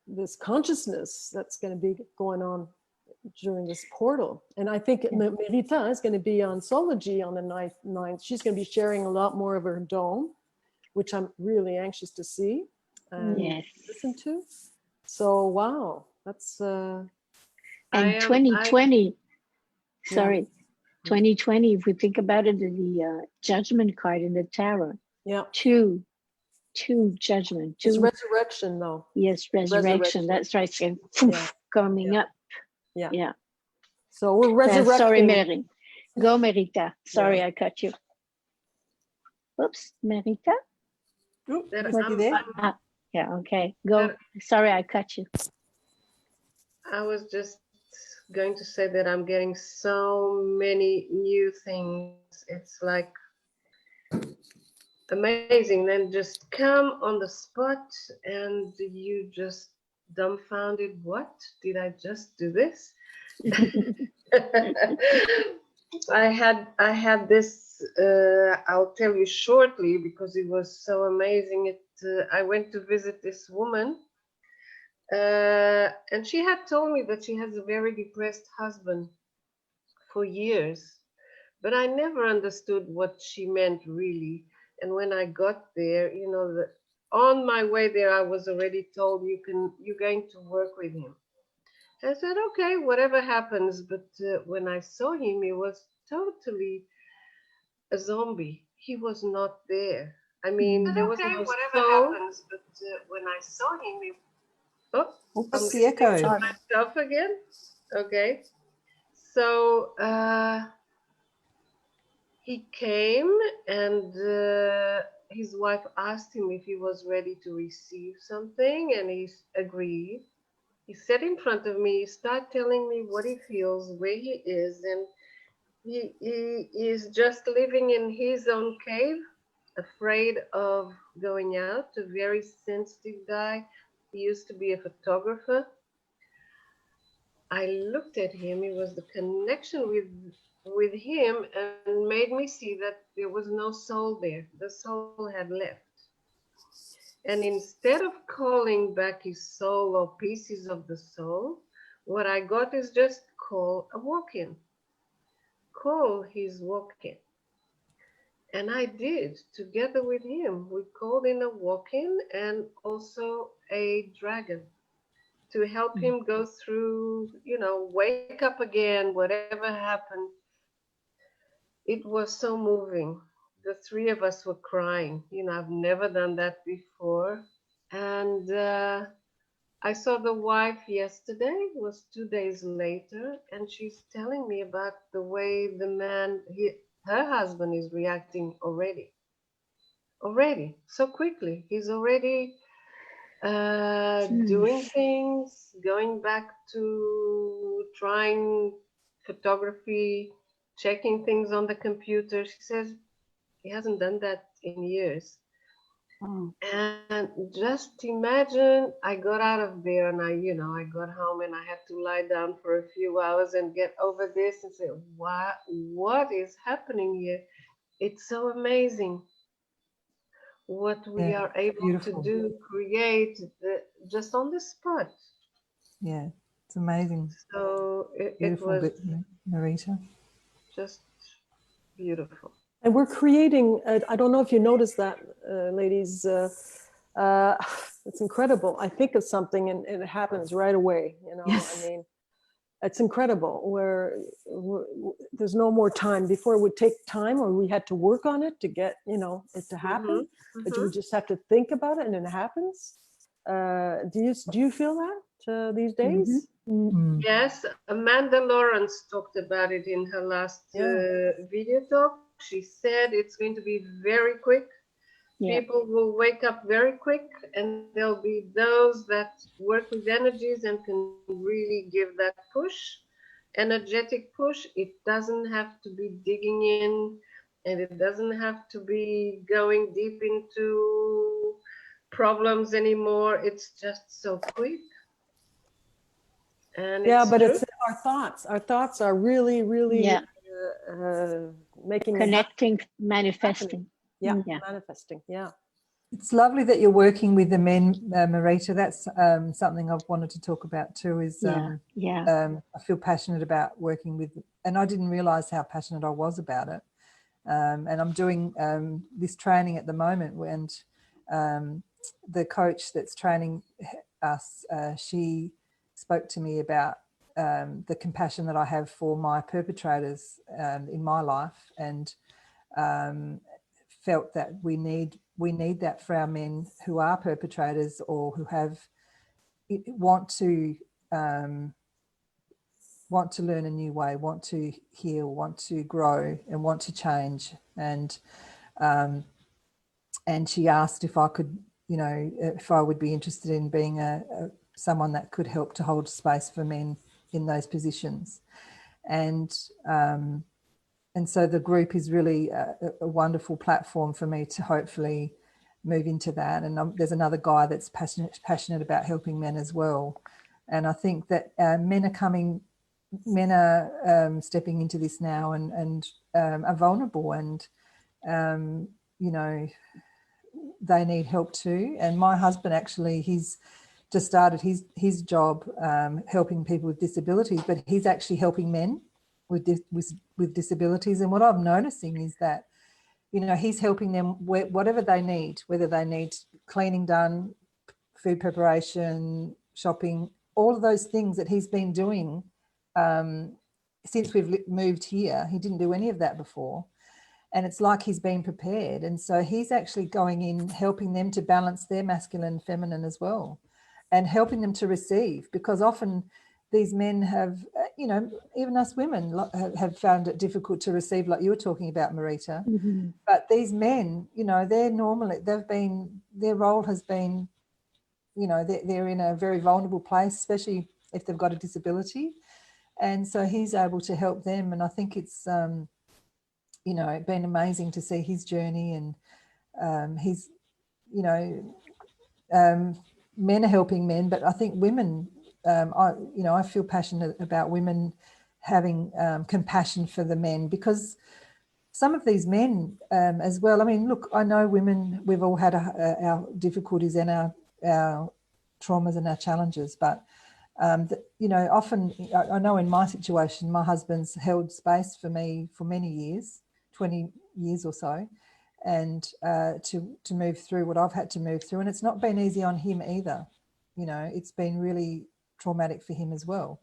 this consciousness that's going to be going on during this portal. And I think Merita is going to be on Soulogy on the 9th. She's going to be sharing a lot more of her dome, which I'm really anxious to see and listen to. So wow, that's and 2020. Sorry, 2020. If we think about it, the judgment card in the tarot. Yeah. Two judgment. It's resurrection, though. Yes, resurrection. That's right. So, coming up. Yeah. Yeah. So we're resurrecting. Sorry, Mary. Go, Merita. Sorry, I cut you. Oops, Merita. Yeah. Okay. Go. Sorry, I cut you. I was just going to say that I'm getting so many new things. It's like amazing. Then just come on the spot and you just dumbfounded. What did I just do this? I had this. I'll tell you shortly because it was so amazing. I went to visit this woman. And she had told me that she has a very depressed husband for years, but I never understood what she meant really. And when I got there, you know, on my way there, I was already told you're going to work with him. I said, okay, whatever happens. But when I saw him, he was totally a zombie. He was not there. I mean, there was no soul. Happens, but when I saw him, What's the echo? Myself again. Okay. So he came and his wife asked him if he was ready to receive something, and he agreed. He sat in front of me, started telling me what he feels, where he is, and he is just living in his own cave afraid of going out, a very sensitive guy. He used to be a photographer. I looked at him, it was the connection with him and made me see that there was no soul there. The soul had left. And instead of calling back his soul or pieces of the soul, what I got is just call a walk-in. Call his walk-in. And I did, together with him. We called in a walk-in and also a dragon to help him go through, you know, wake up again, whatever happened. It was so moving. The three of us were crying. You know, I've never done that before. And I saw the wife yesterday, it was 2 days later, and she's telling me about the way the man, her husband is reacting already. Already, so quickly. He's already doing things, going back to trying photography, checking things on the computer. She says he hasn't done that in years. Oh. And just imagine, I got out of there and I got home and I had to lie down for a few hours and get over this and say, what is happening here? It's so amazing what we are able beautiful. to do, create just on the spot. Yeah, it's amazing. So it Beautiful, was Marita. just beautiful. And we're creating, I don't know if you noticed that, ladies, it's incredible. I think of something and it happens right away, you know. Yes. I mean, it's incredible where there's no more time. Before it would take time, or we had to work on it to get, you know, it to happen. But you would just have to think about it and it happens. Do you feel that these days? Mm-hmm. Yes, Amanda Lawrence talked about it in her last video talk. She said it's going to be very quick. Yeah. People will wake up very quick, and there'll be those that work with energies and can really give that push, energetic push. It doesn't have to be digging in, and it doesn't have to be going deep into problems anymore. It's just so quick. And Yeah, it's but true. it's our thoughts. Our thoughts are really, really Yeah. making it Connecting, manifesting. Yeah, Yeah. manifesting. Yeah. It's lovely that you're working with the men, Marita. That's something I've wanted to talk about too. Is I feel passionate about working with, and I didn't realise how passionate I was about it. And I'm doing this training at the moment, and the coach that's training us, she spoke to me about the compassion that I have for my perpetrators in my life, and felt that we need that for our men who are perpetrators or who want to learn a new way, want to heal, want to grow, and want to change. And she asked if I could, if I would be interested in being someone that could help to hold space for men in those positions. And so the group is really a wonderful platform for me to hopefully move into that. And there's another guy that's passionate about helping men as well. And I think that men are stepping into this now and are vulnerable, and they need help too. And my husband, actually, he's just started his job helping people with disabilities, but he's actually helping men with disabilities. And what I'm noticing is that, he's helping them whatever they need, whether they need cleaning done, food preparation, shopping, all of those things that he's been doing since we've moved here. He didn't do any of that before. And it's like he's been prepared. And so he's actually going in, helping them to balance their masculine and feminine as well, and helping them to receive, because often these men have, even us women have found it difficult to receive, like you were talking about, Marita. Mm-hmm. their role has been, they're in a very vulnerable place, especially if they've got a disability. And so he's able to help them. And I think it's, been amazing to see his journey. And he's, you know, men are helping men, but I think women, I feel passionate about women having compassion for the men, because some of these men as well, I mean, look, I know women, we've all had our difficulties and our traumas and our challenges, but you know, often I know in my situation, my husband's held space for me for many years, 20 years or so, and to move through what I've had to move through. And it's not been easy on him either. You know, it's been really traumatic for him as well.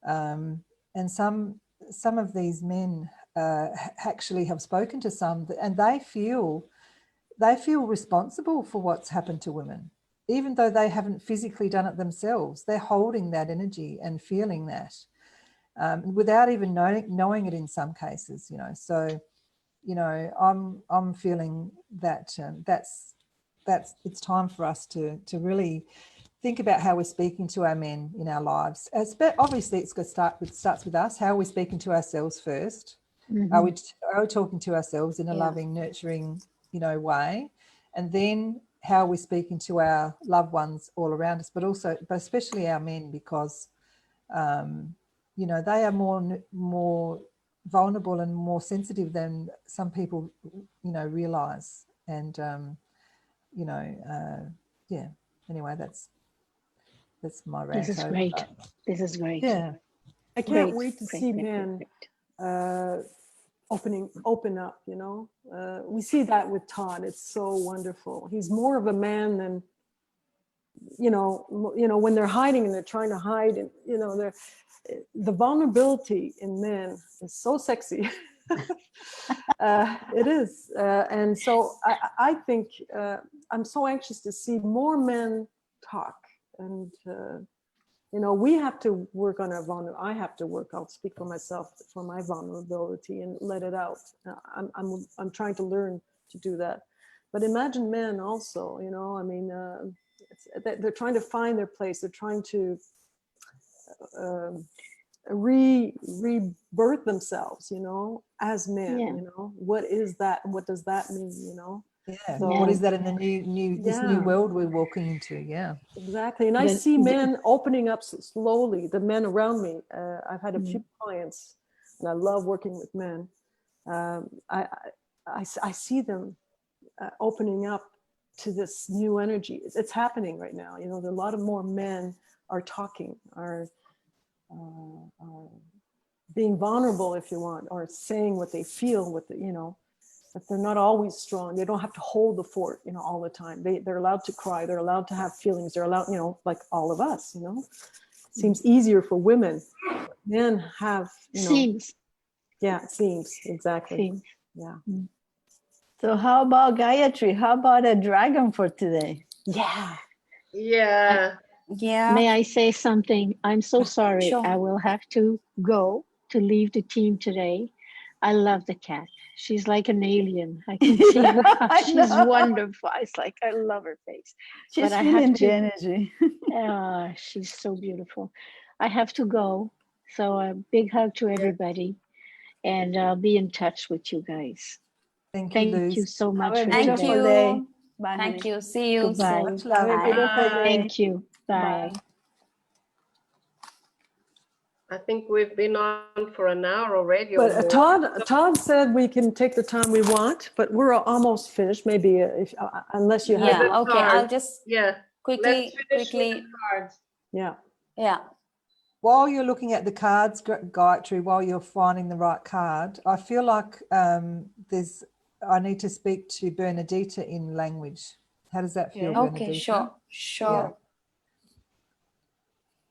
And some of these men actually have spoken to some, and they feel responsible for what's happened to women, even though they haven't physically done it themselves. They're holding that energy and feeling that without even knowing it in some cases, you know. So, you know, I'm feeling that that's it's time for us to really think about how we're speaking to our men in our lives. Obviously, it starts with us. How are we speaking to ourselves first? Mm-hmm. Are we talking to ourselves in a loving, nurturing, you know, way? And then how are we speaking to our loved ones all around us, but especially our men, because you know, they are more vulnerable and more sensitive than some people, you know, realize. And you know, yeah. Anyway, that's my rant. This is great. This is great. Yeah, I can't Great, wait to great, see great, men great. open up, you know. We see that with Todd. It's so wonderful. He's more of a man than, you know, when they're hiding and they're trying to hide, and, you know, the vulnerability in men is so sexy. It is. And so I think I'm so anxious to see more men talk. And, you know, we have to work on our vulnerability. I have to work, I'll speak for myself, for my vulnerability and let it out. I'm trying to learn to do that. But imagine men also, you know, I mean, they're trying to find their place. They're trying to rebirth themselves, you know, as men, you know. What is that? What does that mean, you know? Yeah. So, what is that in the this new world we're walking into? Yeah. Exactly. And I see men opening up slowly, the men around me. I've had a few clients, and I love working with men. I see them opening up to this new energy. It's happening right now. You know, a lot of more men are talking, are being vulnerable, if you want, or saying what they feel, you know, that they're not always strong. They don't have to hold the fort, you know, all the time. They're allowed to cry. They're allowed to have feelings. They're allowed, you know, like all of us, you know. It seems easier for women. Men have, you know. Seems. Yeah, it seems. Exactly. Seems. Yeah. So how about Gayatri? How about a dragon for today? Yeah. Yeah. Yeah. May I say something? I'm so sorry. Sure. I will have to go to leave the team today. I love the cat. She's like an alien. I can see her. She's wonderful. It's like, I love her face. She's but I feeling have the to, energy. she's so beautiful. I have to go. So a big hug to everybody. And I'll be in touch with you guys. Thank you, Luz. Thank you so much Have a for Thank beautiful today. day. you. Bye, Thank honey. you. See you Goodbye. soon. Much love. Have a Bye. beautiful day. Thank you. Bye. I think we've been on for an hour already. But or more. Todd said we can take the time we want, but we're almost finished. Maybe unless you have. Yeah. Okay. I'll just Let's quickly. finish with the cards. Yeah. Yeah. While you're looking at the cards, Gayatri, while you're finding the right card, I feel like I need to speak to Bernadita in language. How does that feel, Bernadita? Okay. Sure. Sure.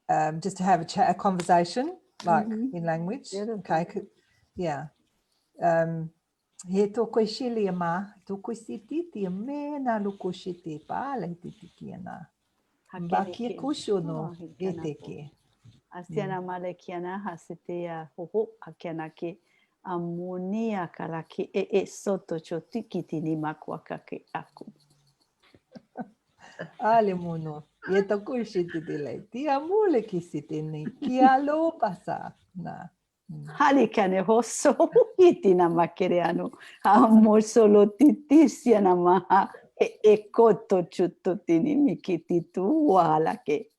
Yeah. Just to have a conversation, like in language. Okay. Yeah. He toko shili ma, toko siti me na luko shite pa la titikiana. Mbaki kushono eteke. Astiana malekiana hasetea hoho akenake amonia kalaki soto chotikiti ni makwakake aku. Ale mono. Ye toko shite dele. Ti amule kisite ni ki alo pasa na. Halikane hoso iti namakere amor solo titisia namaha ekoto chutotini mikiti tu walake.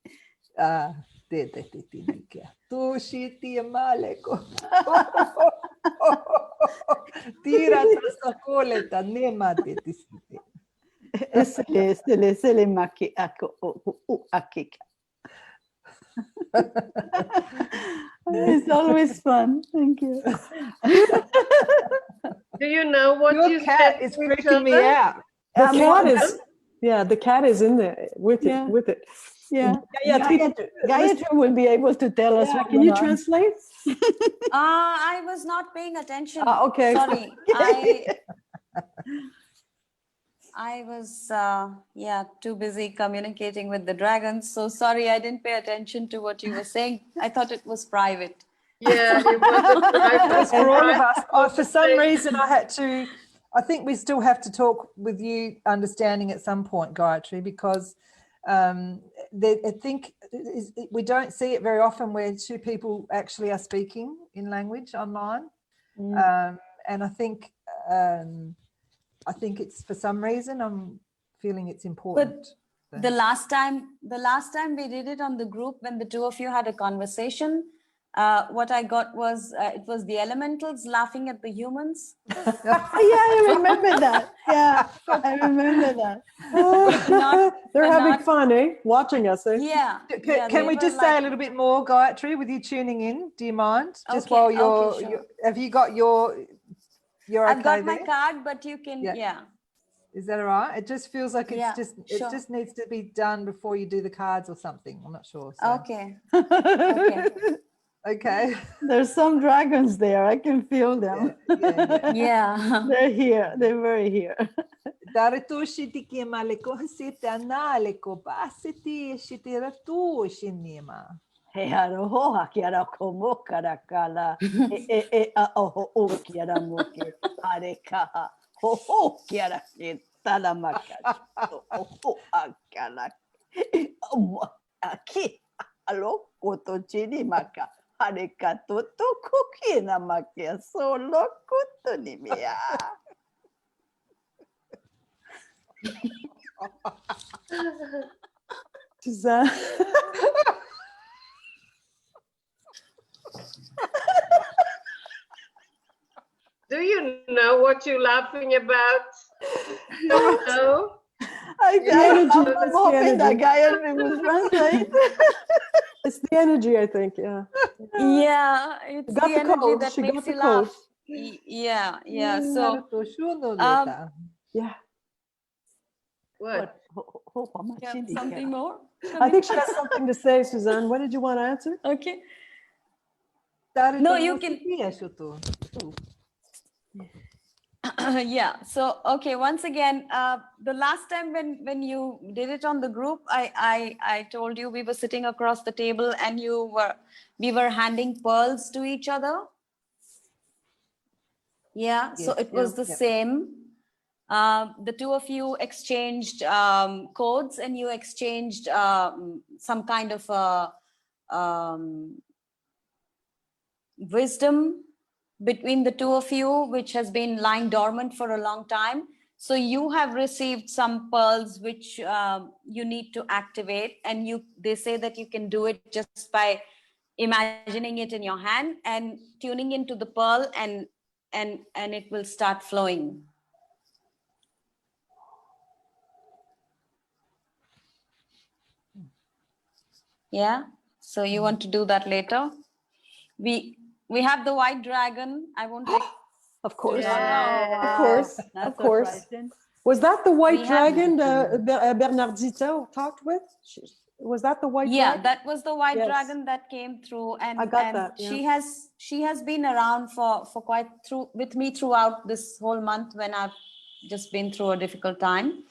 Tete titinikia. Tushiti maleko. Tira tasakoleta nema tetisite. Sele maki ako akika. It's always fun. Thank you. Do you know what Your you cat said is to each freaking me other? out. The cat is, yeah, the cat is in there with Yeah. it, with it. Yeah. Gayatri, Gayatri will be able to tell us. Yeah. can you translate? I was not paying attention. Okay. Sorry. I was, too busy communicating with the dragons. So sorry, I didn't pay attention to what you were saying. I thought it was private. Yeah, it was a private. It's for all of us. Oh, for some conversation. reason, I think we still have to talk with you understanding at some point, Gayatri, because I think we don't see it very often where two people actually are speaking in language online. And I think it's for some reason I'm feeling it's important. The last time we did it on the group, when the two of you had a conversation, what I got was it was the elementals laughing at the humans. Yeah, I remember that. Yeah, I remember that. They're having fun, eh? Watching us, eh? Yeah. Can we just say a little bit more, Gayatri, with you tuning in? Do you mind? Just Okay, while you're, sure. have you got your? You're I've okay got my there? card, but you can. Yeah. Is that all right? It just feels like Yeah, it sure. just needs to be done before you do the cards or something. I'm not sure. So. Okay. Okay. There's some dragons there. I can feel them. Yeah. They're here. They're very here. He aroha ki ara komo karakala aho o ki ara moke are kaha ho ki ara ke talamaka o akala aki alo koto chini maka are ka to kuki na make solo kuto ni mia. Suzanne. Do you know what you're laughing about? No. I'm hoping that guy will translate. It's the energy, I think. Yeah. Yeah, it's got the the energy code. that She makes got the you laugh. code. Yeah. So, Yeah. What? you have something more? I think she has something to say, Suzanne. What did you want to answer? Okay. No, you can. Yeah. So, okay. Once again, the last time when you did it on the group, I told you we were sitting across the table and we were handing pearls to each other. Yeah. Yes, So it was the same. The two of you exchanged codes and you exchanged some kind of wisdom between the two of you, which has been lying dormant for a long time. So you have received some pearls which you need to activate, and they say that you can do it just by imagining it in your hand and tuning into the pearl, and it will start flowing. Yeah. So you want to do that later? We have the white dragon. I won't take. Of course. Yeah. Of course. Of course. Was that the white dragon Bernardita talked with? Was that the white dragon? Yeah, that was the white dragon that came through, and I got that. Yeah. she has been around for quite with me throughout this whole month when I've just been through a difficult time.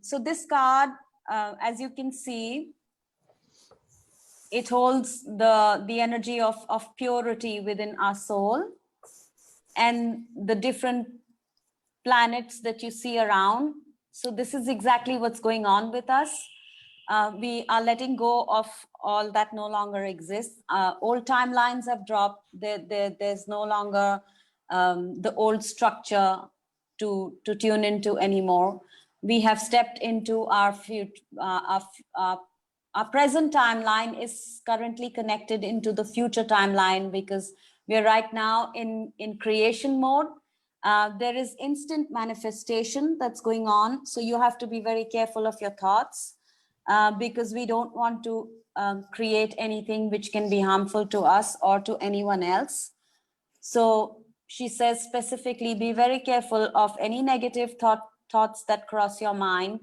So this card, as you can see, it holds the energy of purity within our soul, and the different planets that you see around. So this is exactly what's going on with us. we are letting go of all that no longer exists. Old timelines have dropped. There's no longer the old structure to tune into anymore. We have stepped into our future. Our present timeline is currently connected into the future timeline because we're right now in creation mode. There is instant manifestation that's going on. So you have to be very careful of your thoughts because we don't want to create anything which can be harmful to us or to anyone else. So she says specifically, be very careful of any negative thoughts that cross your mind.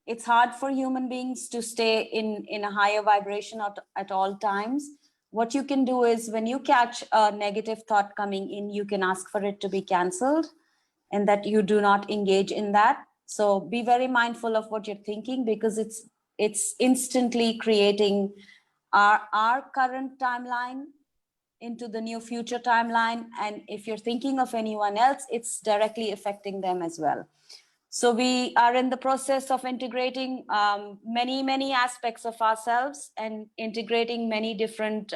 It's hard for human beings to stay in a higher vibration at all times. What you can do is when you catch a negative thought coming in, you can ask for it to be canceled and that you do not engage in that. So be very mindful of what you're thinking because it's instantly creating our current timeline into the new future timeline. And if you're thinking of anyone else, it's directly affecting them as well. So we are in the process of integrating many aspects of ourselves and integrating many different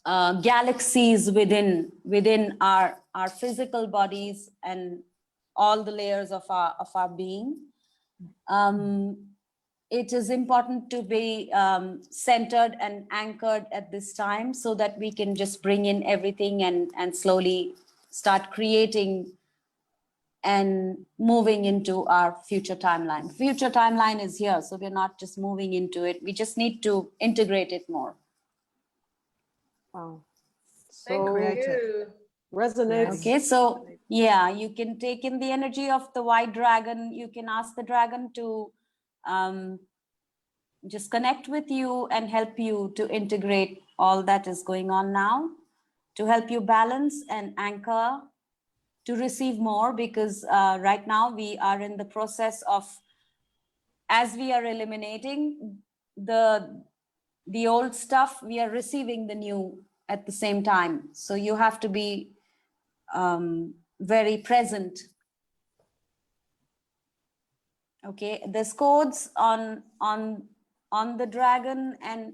galaxies within our physical bodies and all the layers of our being. It is important to be centered and anchored at this time so that we can just bring in everything and slowly start creating and moving into our future timeline. Future timeline is here, so we're not just moving into it. We just need to integrate it more. Wow. Thank So you. resonates. Okay, so yeah, you can take in the energy of the white dragon. You can ask the dragon to just connect with you and help you to integrate all that is going on now, to help you balance and anchor, to receive more, because right now we are in the process of, as we are eliminating the old stuff, we are receiving the new at the same time. So you have to be very present. Okay, there's codes on the dragon and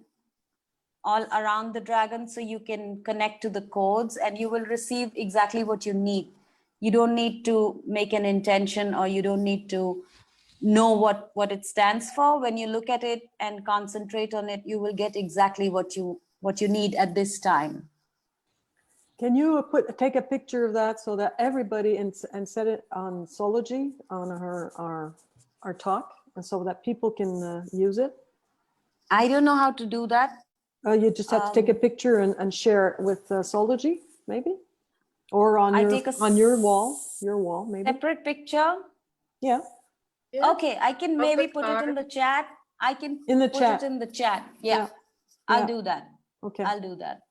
all around the dragon, so you can connect to the codes and you will receive exactly what you need. You don't need to make an intention, or you don't need to know what it stands for. When you look at it and concentrate on it, you will get exactly what you need at this time. Can you take a picture of that so that everybody and set it on Soulogy on our talk, and so that people can use it? I don't know how to do that. You just have to take a picture and share it with Soulogy, maybe, or on your wall maybe. Separate picture. Yeah. Yeah. Okay, I can maybe put it in the chat. I can In the put chat. it in the chat. Yeah, Yeah. I'll do that. Okay. I'll do that.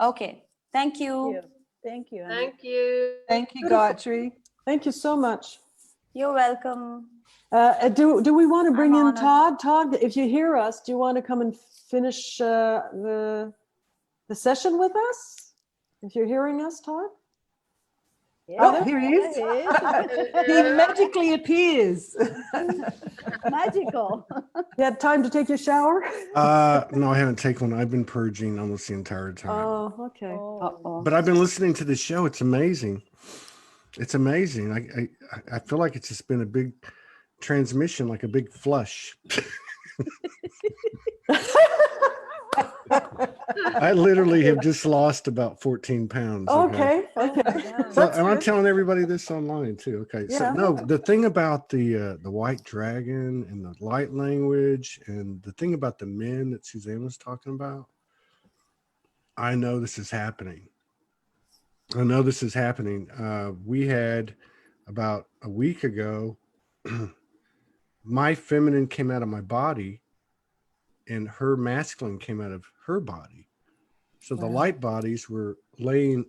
Okay, thank you. Thank you. Anna. Thank you. Thank you, Beautiful. Gayatri. Thank you so much. You're welcome. Do we want to bring in honored. Todd? Todd, if you hear us, do you want to come and finish the session with us? If you're hearing us, Todd? Oh, here he is. He magically appears. Magical. You had time to take your shower? No, I haven't taken one. I've been purging almost the entire time. Oh, okay. Oh. But I've been listening to the show. It's amazing. It's amazing. I feel like it's just been a big transmission, like a big flush. I literally have just lost about 14 pounds. Okay. So am I telling everybody this online too? Okay. So Yeah. no, the thing about the white dragon and the light language and the thing about the men that Suzanne was talking about, I know this is happening. We had about a week ago, my feminine came out of my body and her masculine came out of her body. So the light bodies were laying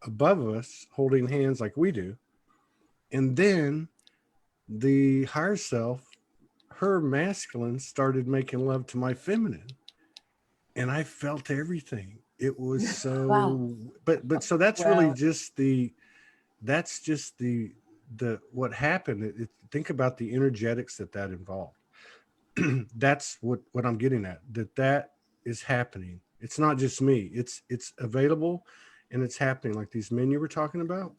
above us, holding hands like we do. And then the higher self, her masculine, started making love to my feminine. And I felt everything. It was so, Wow. but so that's really just the what happened, think about the energetics that involved. That's what I'm getting at, that is happening. It's not just me, it's available and it's happening, like these men you were talking about.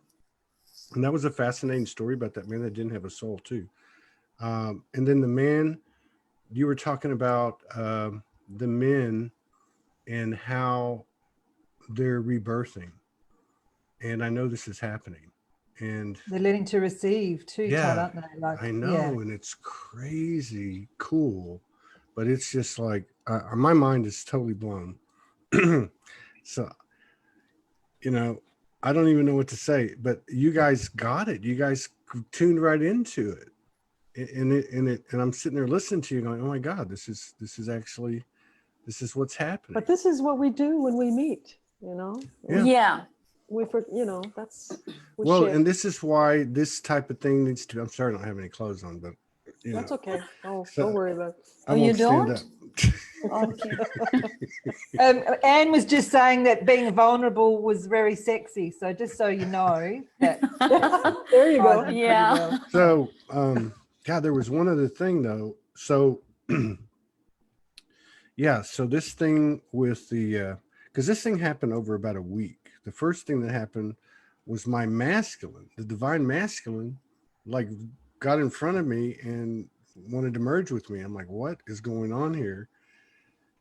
And that was a fascinating story about that man that didn't have a soul too. And then the man you were talking about, the men and how they're rebirthing. And I know this is happening. And they're learning to receive too, Todd, yeah, aren't they? Like, I know, yeah. and it's crazy cool, but it's just like my mind is totally blown. So, you know, I don't even know what to say, but you guys got it. You guys tuned right into it. And I'm sitting there listening to you going, oh my God, this is what's happening. But this is what we do when we meet, you know? Yeah. That's well, share. and this is why this type of thing needs to, I'm sorry I don't have any clothes on, but that's okay. Oh, so don't worry about it. I won't stand up. Okay. Anne was just saying that being vulnerable was very sexy. So just so you know that. There you go. Yeah. Well. So, God, there was one other thing though. So, yeah. So this thing with because this thing happened over about a week. The first thing that happened was my masculine, the divine masculine, like got in front of me and wanted to merge with me. I'm like, what is going on here?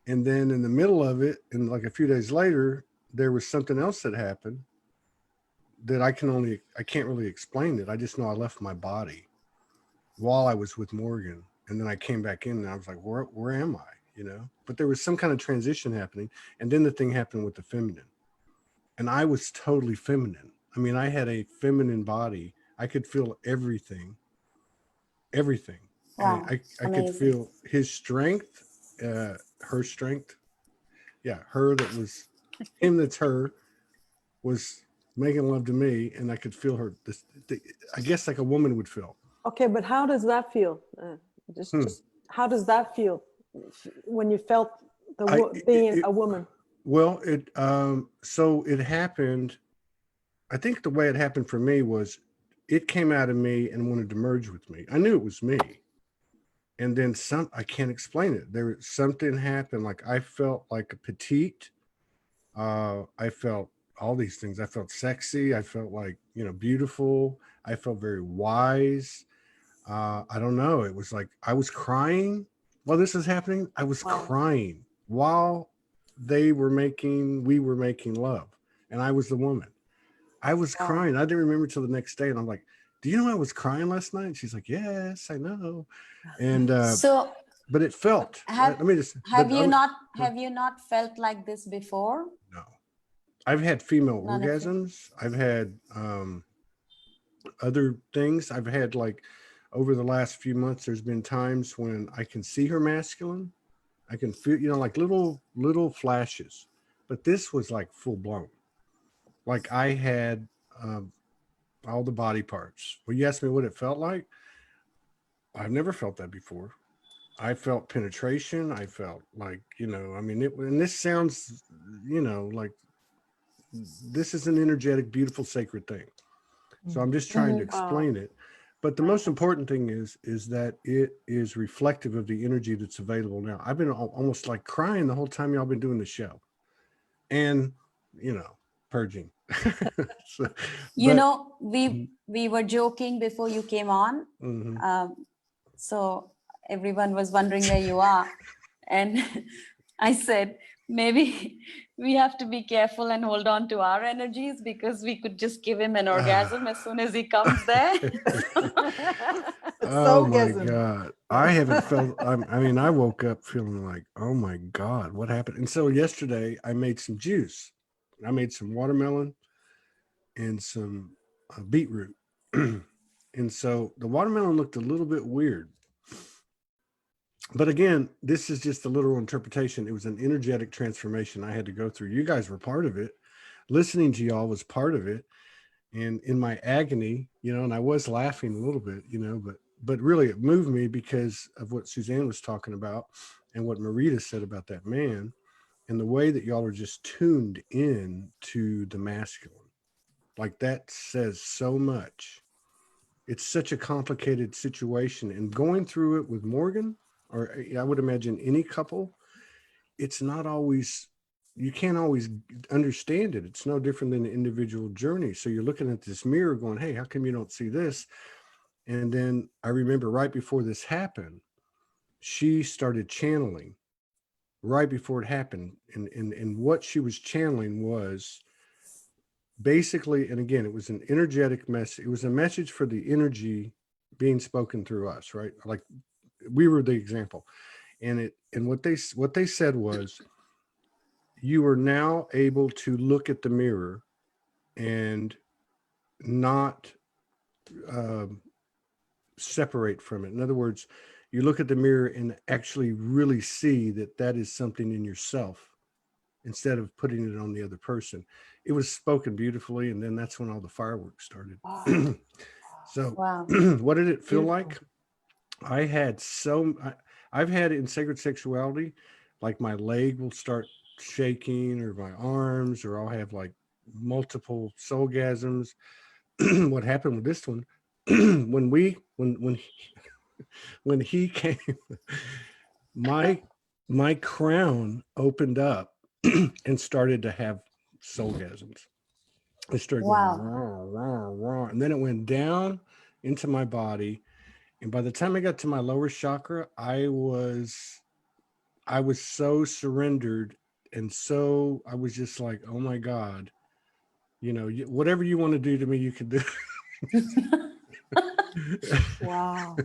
And then in the middle of it, and like a few days later, there was something else that happened that I can't really explain it. I just know I left my body while I was with Morgan. And then I came back in and I was like, where am I? You know, but there was some kind of transition happening. And then the thing happened with the feminine. And I was totally feminine. I mean, I had a feminine body. I could feel everything. Wow, And I could feel his strength, her strength. Yeah, her that was him that's her was making love to me, and I could feel her. I guess like a woman would feel. Okay, but how does that feel? Just how does that feel when you felt being a woman? Well, so it happened. I think the way it happened for me was it came out of me and wanted to merge with me. I knew it was me. And then I can't explain it. Something happened. Like I felt like a petite. I felt all these things. I felt sexy. I felt like, beautiful. I felt very wise. I don't know. It was like I was crying while this was happening. I was crying while we were making love, and I was the woman. I was crying. I didn't remember till the next day, and I'm like, "Do you know I was crying last night?" And she's like, "Yes, I know." And so, but it felt. have you not felt like this before? No, I've had female orgasms. I've had other things. I've had like over the last few months, there's been times when I can see her masculine. I can feel, like little flashes, but this was like full blown. Like I had all the body parts. Well, you asked me what it felt like. I've never felt that before. I felt penetration. I felt like, and this sounds, like this is an energetic, beautiful, sacred thing. So I'm just trying to explain it. But the most important thing is that it is reflective of the energy that's available now. I've been almost like crying the whole time y'all been doing the show. And, purging. So, we were joking before you came on. Mm-hmm. So everyone was wondering where you are. And I said, maybe we have to be careful and hold on to our energies because we could just give him an orgasm as soon as he comes there. Oh my God. I haven't felt, I woke up feeling like, oh my God, what happened? And so yesterday I made some juice. I made some watermelon and some beetroot. And so the watermelon looked a little bit weird. But again, this is just a literal interpretation. It was an energetic transformation I had to go through. You guys were part of it. Listening to y'all was part of it. And in my agony, and I was laughing a little bit, but really it moved me because of what Suzanne was talking about and what Marita said about that man and the way that y'all are just tuned in to the masculine. Like that says so much. it's such a complicated situation, and going through it with Morgan, or I would imagine any couple, it's not always, you can't always understand it. It's no different than an individual journey. So you're looking at this mirror going, hey, how come you don't see this? And then I remember right before this happened, she started channeling right before it happened. And what she was channeling was basically, and again, it was an energetic message. It was a message for the energy being spoken through us, right? Like we were the example. And what they said was, you are now able to look at the mirror and not separate from it. In other words, you look at the mirror and actually really see that that is something in yourself instead of putting it on the other person. It was spoken beautifully, and then that's when all the fireworks started. So Wow. what did it feel Beautiful. like? I've had in sacred sexuality, like my leg will start shaking, or my arms, or I'll have like multiple soulgasms. What happened with this one, when he came, my crown opened up and started to have soulgasms. It started going rah, rah, rah, and then it went down into my body. And by the time I got to my lower chakra, I was so surrendered, and so I was just like, oh my God, you know, whatever you want to do to me, you can do. Wow.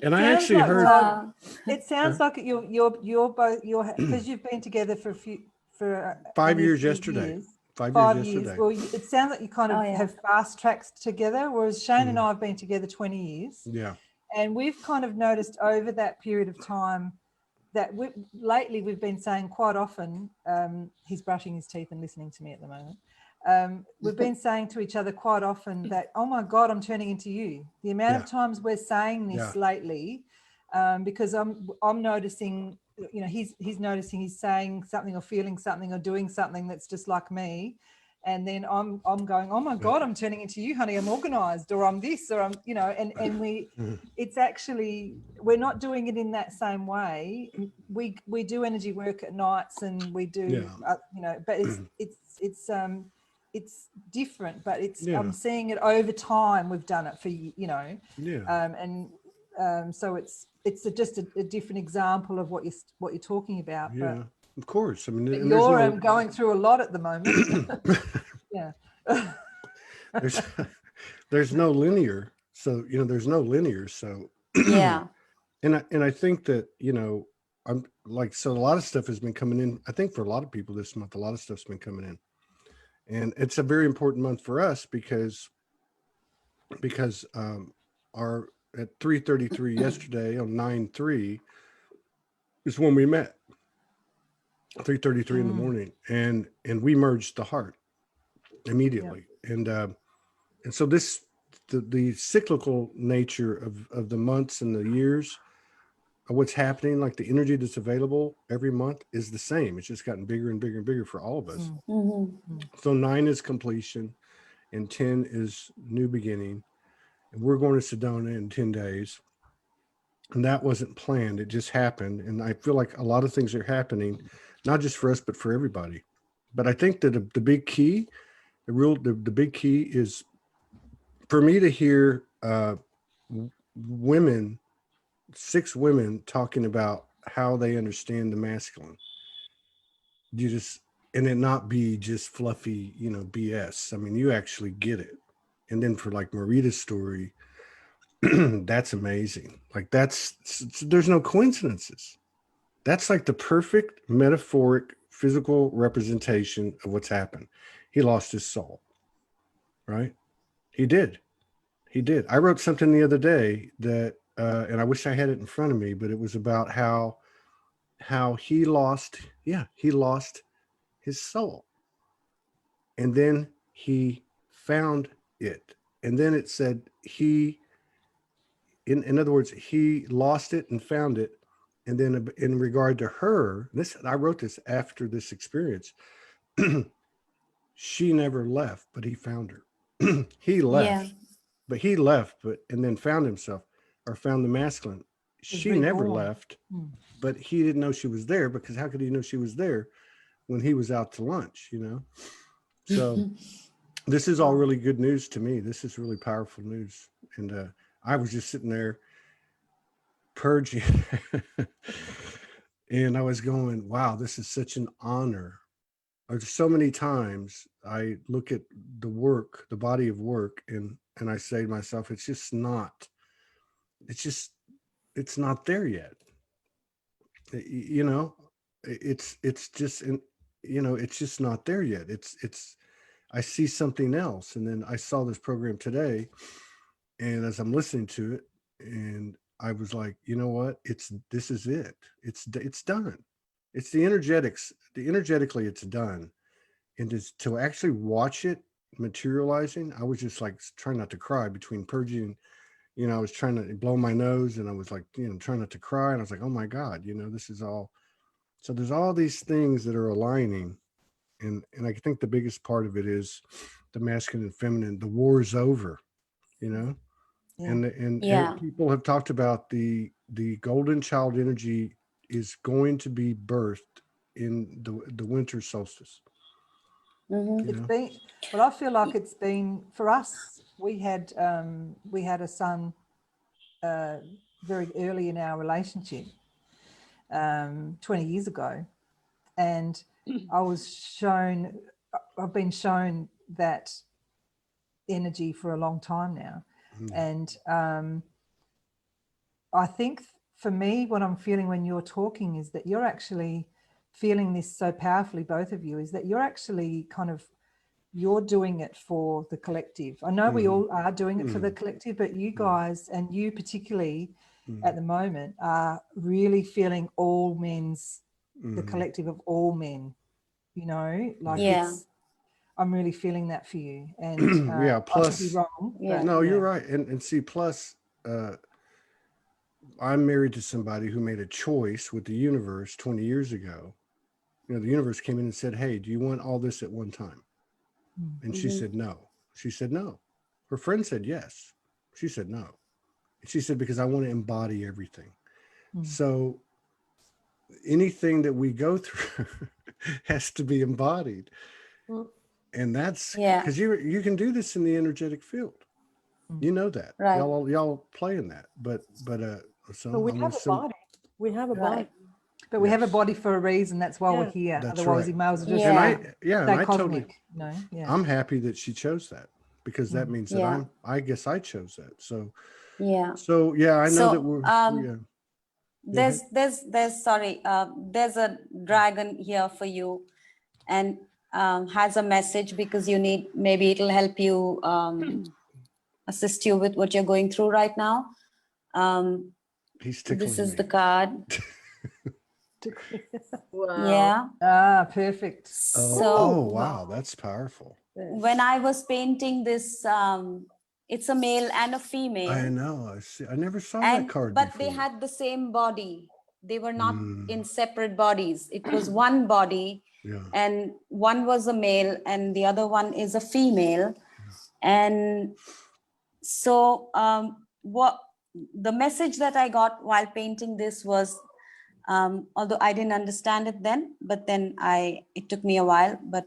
And I Sounds actually like heard. Wow. It sounds like you're both because you've been together for 5 years few yesterday. years. 5 years 5 yesterday. years. Well, it sounds like you kind of Oh, yeah. have fast tracked together, whereas Shane and I have been together 20 years. Yeah. And we've kind of noticed over that period of time that lately we've been saying quite often, he's brushing his teeth and listening to me at the moment. We've been saying to each other quite often that, oh my God, I'm turning into you. The amount of times we're saying this lately, because I'm noticing, you know, he's noticing he's saying something or feeling something or doing something that's just like me. And then I'm going, oh my God, I'm turning into you, honey. I'm organized, or I'm this, or I'm, you know, and it's actually, we're not doing it in that same way. We do energy work at nights, and we do, you know, but it's different, but it's, I'm seeing it over time. We've done it for, you know, so it's just a different example of what you're talking about. Yeah, but, of course. I mean, but you're going through a lot at the moment. Yeah. there's no linear. So, you know, there's no linear. So, Yeah. And I think that, you know, I'm like, so a lot of stuff has been coming in. I think for a lot of people this month, a lot of stuff's been coming in. And it's a very important month for us because our at 3:33 yesterday on 9/3 is when we met. 3:33 in the morning, and we merged the heart immediately. And so the cyclical nature of the months and the years of what's happening, like the energy that's available every month is the same. It's just gotten bigger and bigger and bigger for all of us. So 9 is completion, and 10 is new beginning. And we're going to Sedona in 10 days. And that wasn't planned. It just happened. And I feel like a lot of things are happening, not just for us, but for everybody. But I think that the big key, the big key is for me to hear women, 6 women talking about how they understand the masculine. And it not be just fluffy, you know, BS. I mean, you actually get it. And then for like Marita's story, that's amazing. Like there's no coincidences. That's like the perfect metaphoric physical representation of what's happened. He lost his soul, right? He did. I wrote something the other day that, and I wish I had it in front of me, but it was about how he lost his soul. And then he found it. And then it said in other words, he lost it and found it. And then in regard to her, I wrote this after this experience. She never left, but he found her. He left, but he left, and then found himself, or found the masculine. She never reborn. left, but he didn't know she was there, because how could he know she was there when he was out to lunch, you know? So this is all really good news to me. This is really powerful news. And I was just sitting there purging and I was going, wow, this is such an honor. There's so many times I look at the work, the body of work, and I say to myself, it's not there yet. You know, it's just, you know, it's just not there yet. I see something else. And then I saw this program today, and as I'm listening to it, and I was like, you know what? This is it. It's done. It's the energetics. Energetically, it's done. And just to actually watch it materializing, I was just like trying not to cry between purging. You know, I was trying to blow my nose, and I was like, you know, trying not to cry. And I was like, oh my God, you know, this is all. So there's all these things that are aligning. And I think the biggest part of it is the masculine and feminine. The war is over, you know. Yeah. And people have talked about the golden child energy is going to be birthed in the winter solstice. It's been, well, I feel like it's been for us. We had a son very early in our relationship, 20 years ago, and I've been shown that energy for a long time now. And I think for me, what I'm feeling when you're talking is that you're actually feeling this so powerfully, both of you, is that you're actually you're doing it for the collective. I know we all are doing it for the collective, but you guys, and you particularly at the moment, are really feeling all men's, the collective of all men, you know, like I'm really feeling that for you. And plus, I could be wrong. But, no, you're right. And see, plus, I'm married to somebody who made a choice with the universe 20 years ago. You know, the universe came in and said, hey, do you want all this at one time? And she said, no. She said, no. Her friend said, yes. She said, no. And she said, because I want to embody everything. So anything that we go through has to be embodied. And that's because you can do this in the energetic field. You know that. Right. Y'all play in that. But we have a body. We have a body. But we have a body for a reason. That's why we're here. That's Otherwise, right. we might as well just and I cosmic. Totally, I'm happy that she chose that, because that means that I guess I chose that. So I know that we're there's a dragon here for you, and has a message, because you need, maybe it'll help you assist you with what you're going through right now. He's tickling This is me. the card. Wow. Perfect. So wow, that's powerful. When I was painting this, it's a male and a female. I know. I see. I never saw that card but before. they had the same body. They were not in separate bodies. It was one body, and one was a male and the other one is a female. And so what the message that I got while painting this was, although I didn't understand it then, but then it took me a while, but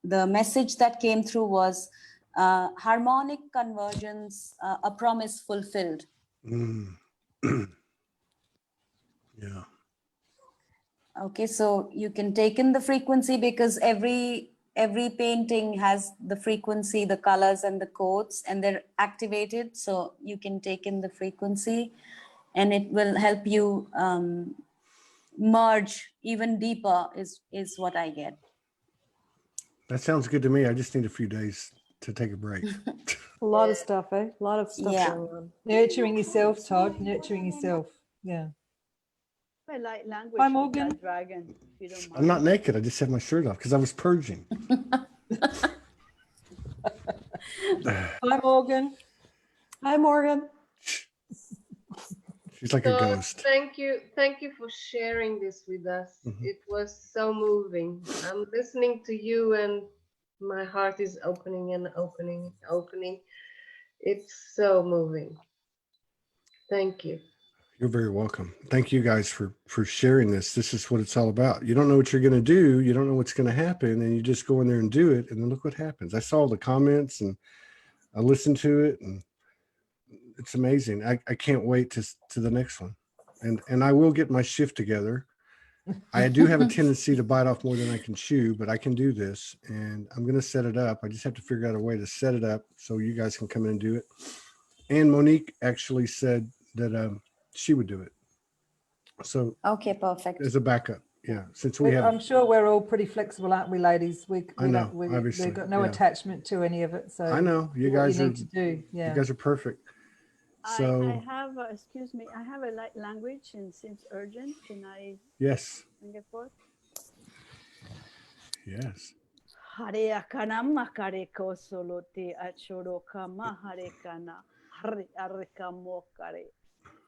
the message that came through was harmonic convergence, a promise fulfilled. Yeah. Okay, so you can take in the frequency, because every painting has the frequency, the colors and the codes, and they're activated. So you can take in the frequency, and it will help you merge even deeper, is what I get. That sounds good to me. I just need a few days to take a break. A lot of stuff, eh? A lot of stuff going on. Nurturing yourself, Todd. Nurturing yourself. Yeah. I like language. Hi, Morgan. That dragon, if you don't mind. I'm not naked. I just had my shirt off because I was purging. Hi, Morgan. Hi, Morgan. She's like a ghost. Thank you for sharing this with us. It was so moving. I'm listening to you, and my heart is opening and opening and opening. It's so moving. Thank you. You're very welcome. Thank you guys for sharing this. This is what it's all about. You don't know what you're going to do. You don't know what's going to happen. And you just go in there and do it. And then look what happens. I saw the comments and I listened to it and it's amazing. I can't wait to the next one. And I will get my shift together. I do have a tendency to bite off more than I can chew, but I can do this and I'm going to set it up. I just have to figure out a way to set it up so you guys can come in and do it. And Monique actually said that she would do it. So Okay, perfect. as a backup. Yeah. Since we have, I'm sure we're all pretty flexible, aren't we, ladies? I know, obviously, we've got no yeah. attachment to any of it. So I know you do what guys you are, need to do. Yeah. you guys are perfect. So I have, excuse me, I have a light language and seems urgent. Can I yes. bring it forth? Yes. Hare akana makare ko solote achoro kama hare kana hare arika mokare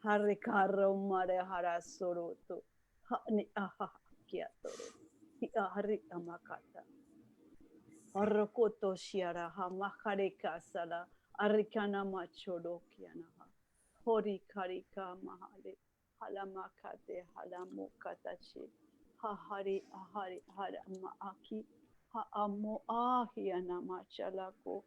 hare karo mare hara soroto hani aha kiatoro hi hare amakata Harokoto shiara ha makare kasala arikana machoro kiana ha hori karika mahale halamakate halamokatachi ha hari ahari haramaaki ha amo ahiana machalako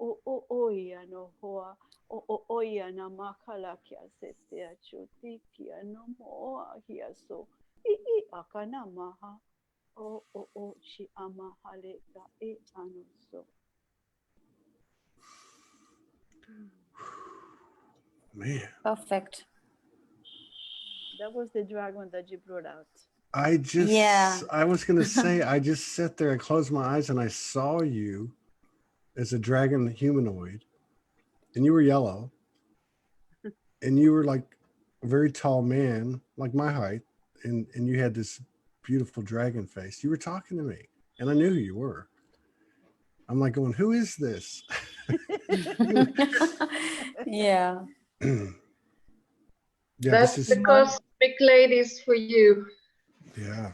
o iano hoa o iana makala kia sete achuti kia no mo ahiaso I akana maha o shi amahale ka e anoso. Man. Perfect. That was the dragon that you brought out. I just, Yeah. I was going to say, I just sat there, I closed my eyes and I saw you as a dragon humanoid and you were yellow and you were like a very tall man, like my height. And you had this beautiful dragon face. You were talking to me and I knew who you were. I'm like going, who is this? Yeah. Yeah, That's this is the cosmic ladies for you. yeah.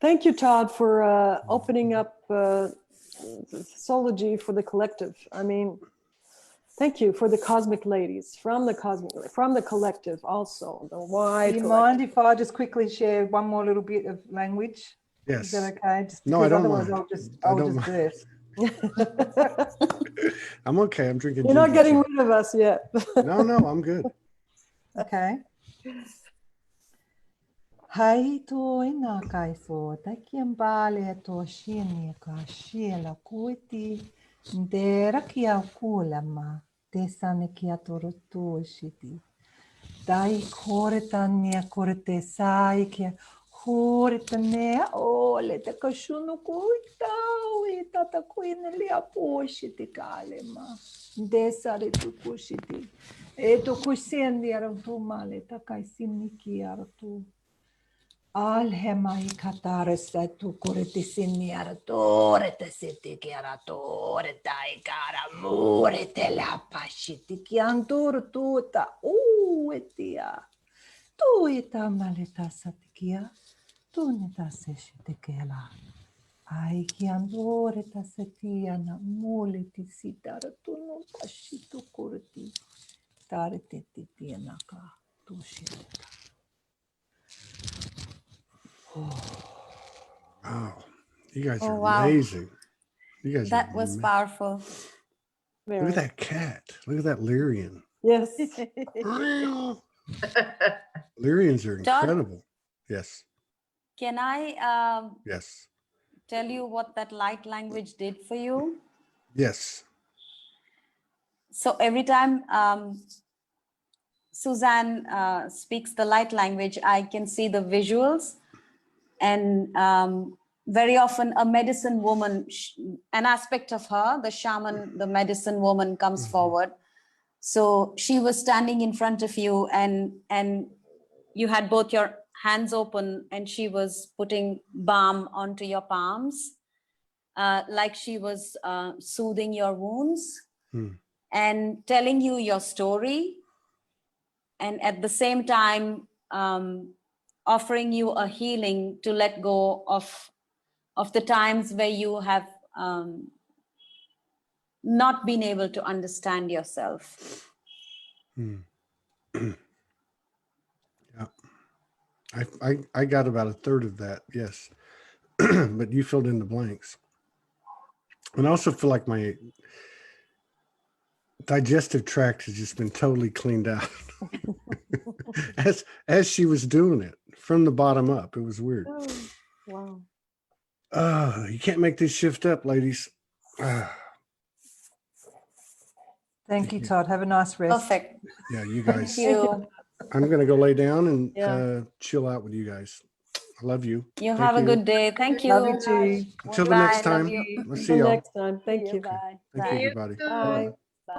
Thank you, Todd, for opening up Soulogy for the collective. I mean, thank you for the cosmic ladies from the collective also, the wide Do you collective. mind if I just quickly share one more little bit of language? Yes. Is that okay? Just No, I because don't otherwise mind. I'll just burst. I'm okay. I'm drinking You're not ginger getting tea. rid of us yet. No, I'm good. Okay. Hai to ina kai so takiam bale to shini ka shela kuti ndera kia kula ma te sane kia toro to shiti. Dai kore tania kore te sai kia kore tania ole te kashunu kuitau I tata kuine lia po shiti kale ma. Desare tu kushiti. E to kusiendi ara tu male takai siniki ara tu. Alhema I katara sa tu kore te sini ara tore te siti ki ara tore tai kara mure te la pashiti ki anturu tuta etia. Tu ita maleta satikia. Tu ne ta se shite kela. Ai ki andore ta setia na mole ti sitara tu no pashitu kurti. Tare te titia naka tu shite. Wow. You guys Oh, are wow. amazing. You guys That are was powerful. Look at that cat. Look at that Lyrian. Yes. Lyrians are Todd? incredible. Yes. Can I Yes. tell you what that light language did for you? Yes. So every time Suzanne speaks the light language, I can see the visuals, and very often a medicine woman, an aspect of her, the shaman, the medicine woman comes forward. So she was standing in front of you and you had both your hands open and she was putting balm onto your palms, like she was soothing your wounds and telling you your story. And at the same time, offering you a healing to let go of the times where you have not being able to understand yourself. Yeah. I got about a third of that, yes. But you filled in the blanks. And I also feel like my digestive tract has just been totally cleaned out as she was doing it from the bottom up. It was weird. Oh, wow. You can't make this shift up, ladies. Thank you, Todd. Have a nice rest. Perfect. Yeah, you guys. Thank you. I'm gonna go lay down and Yeah. chill out with you guys. I love you. You Thank have a good day. Thank you. Love you too. Until the Bye. next Love time. you. We'll see Until y'all. next time. Thank See you. Bye. Thank Bye. you, everybody. too. Bye-bye. Bye. Bye.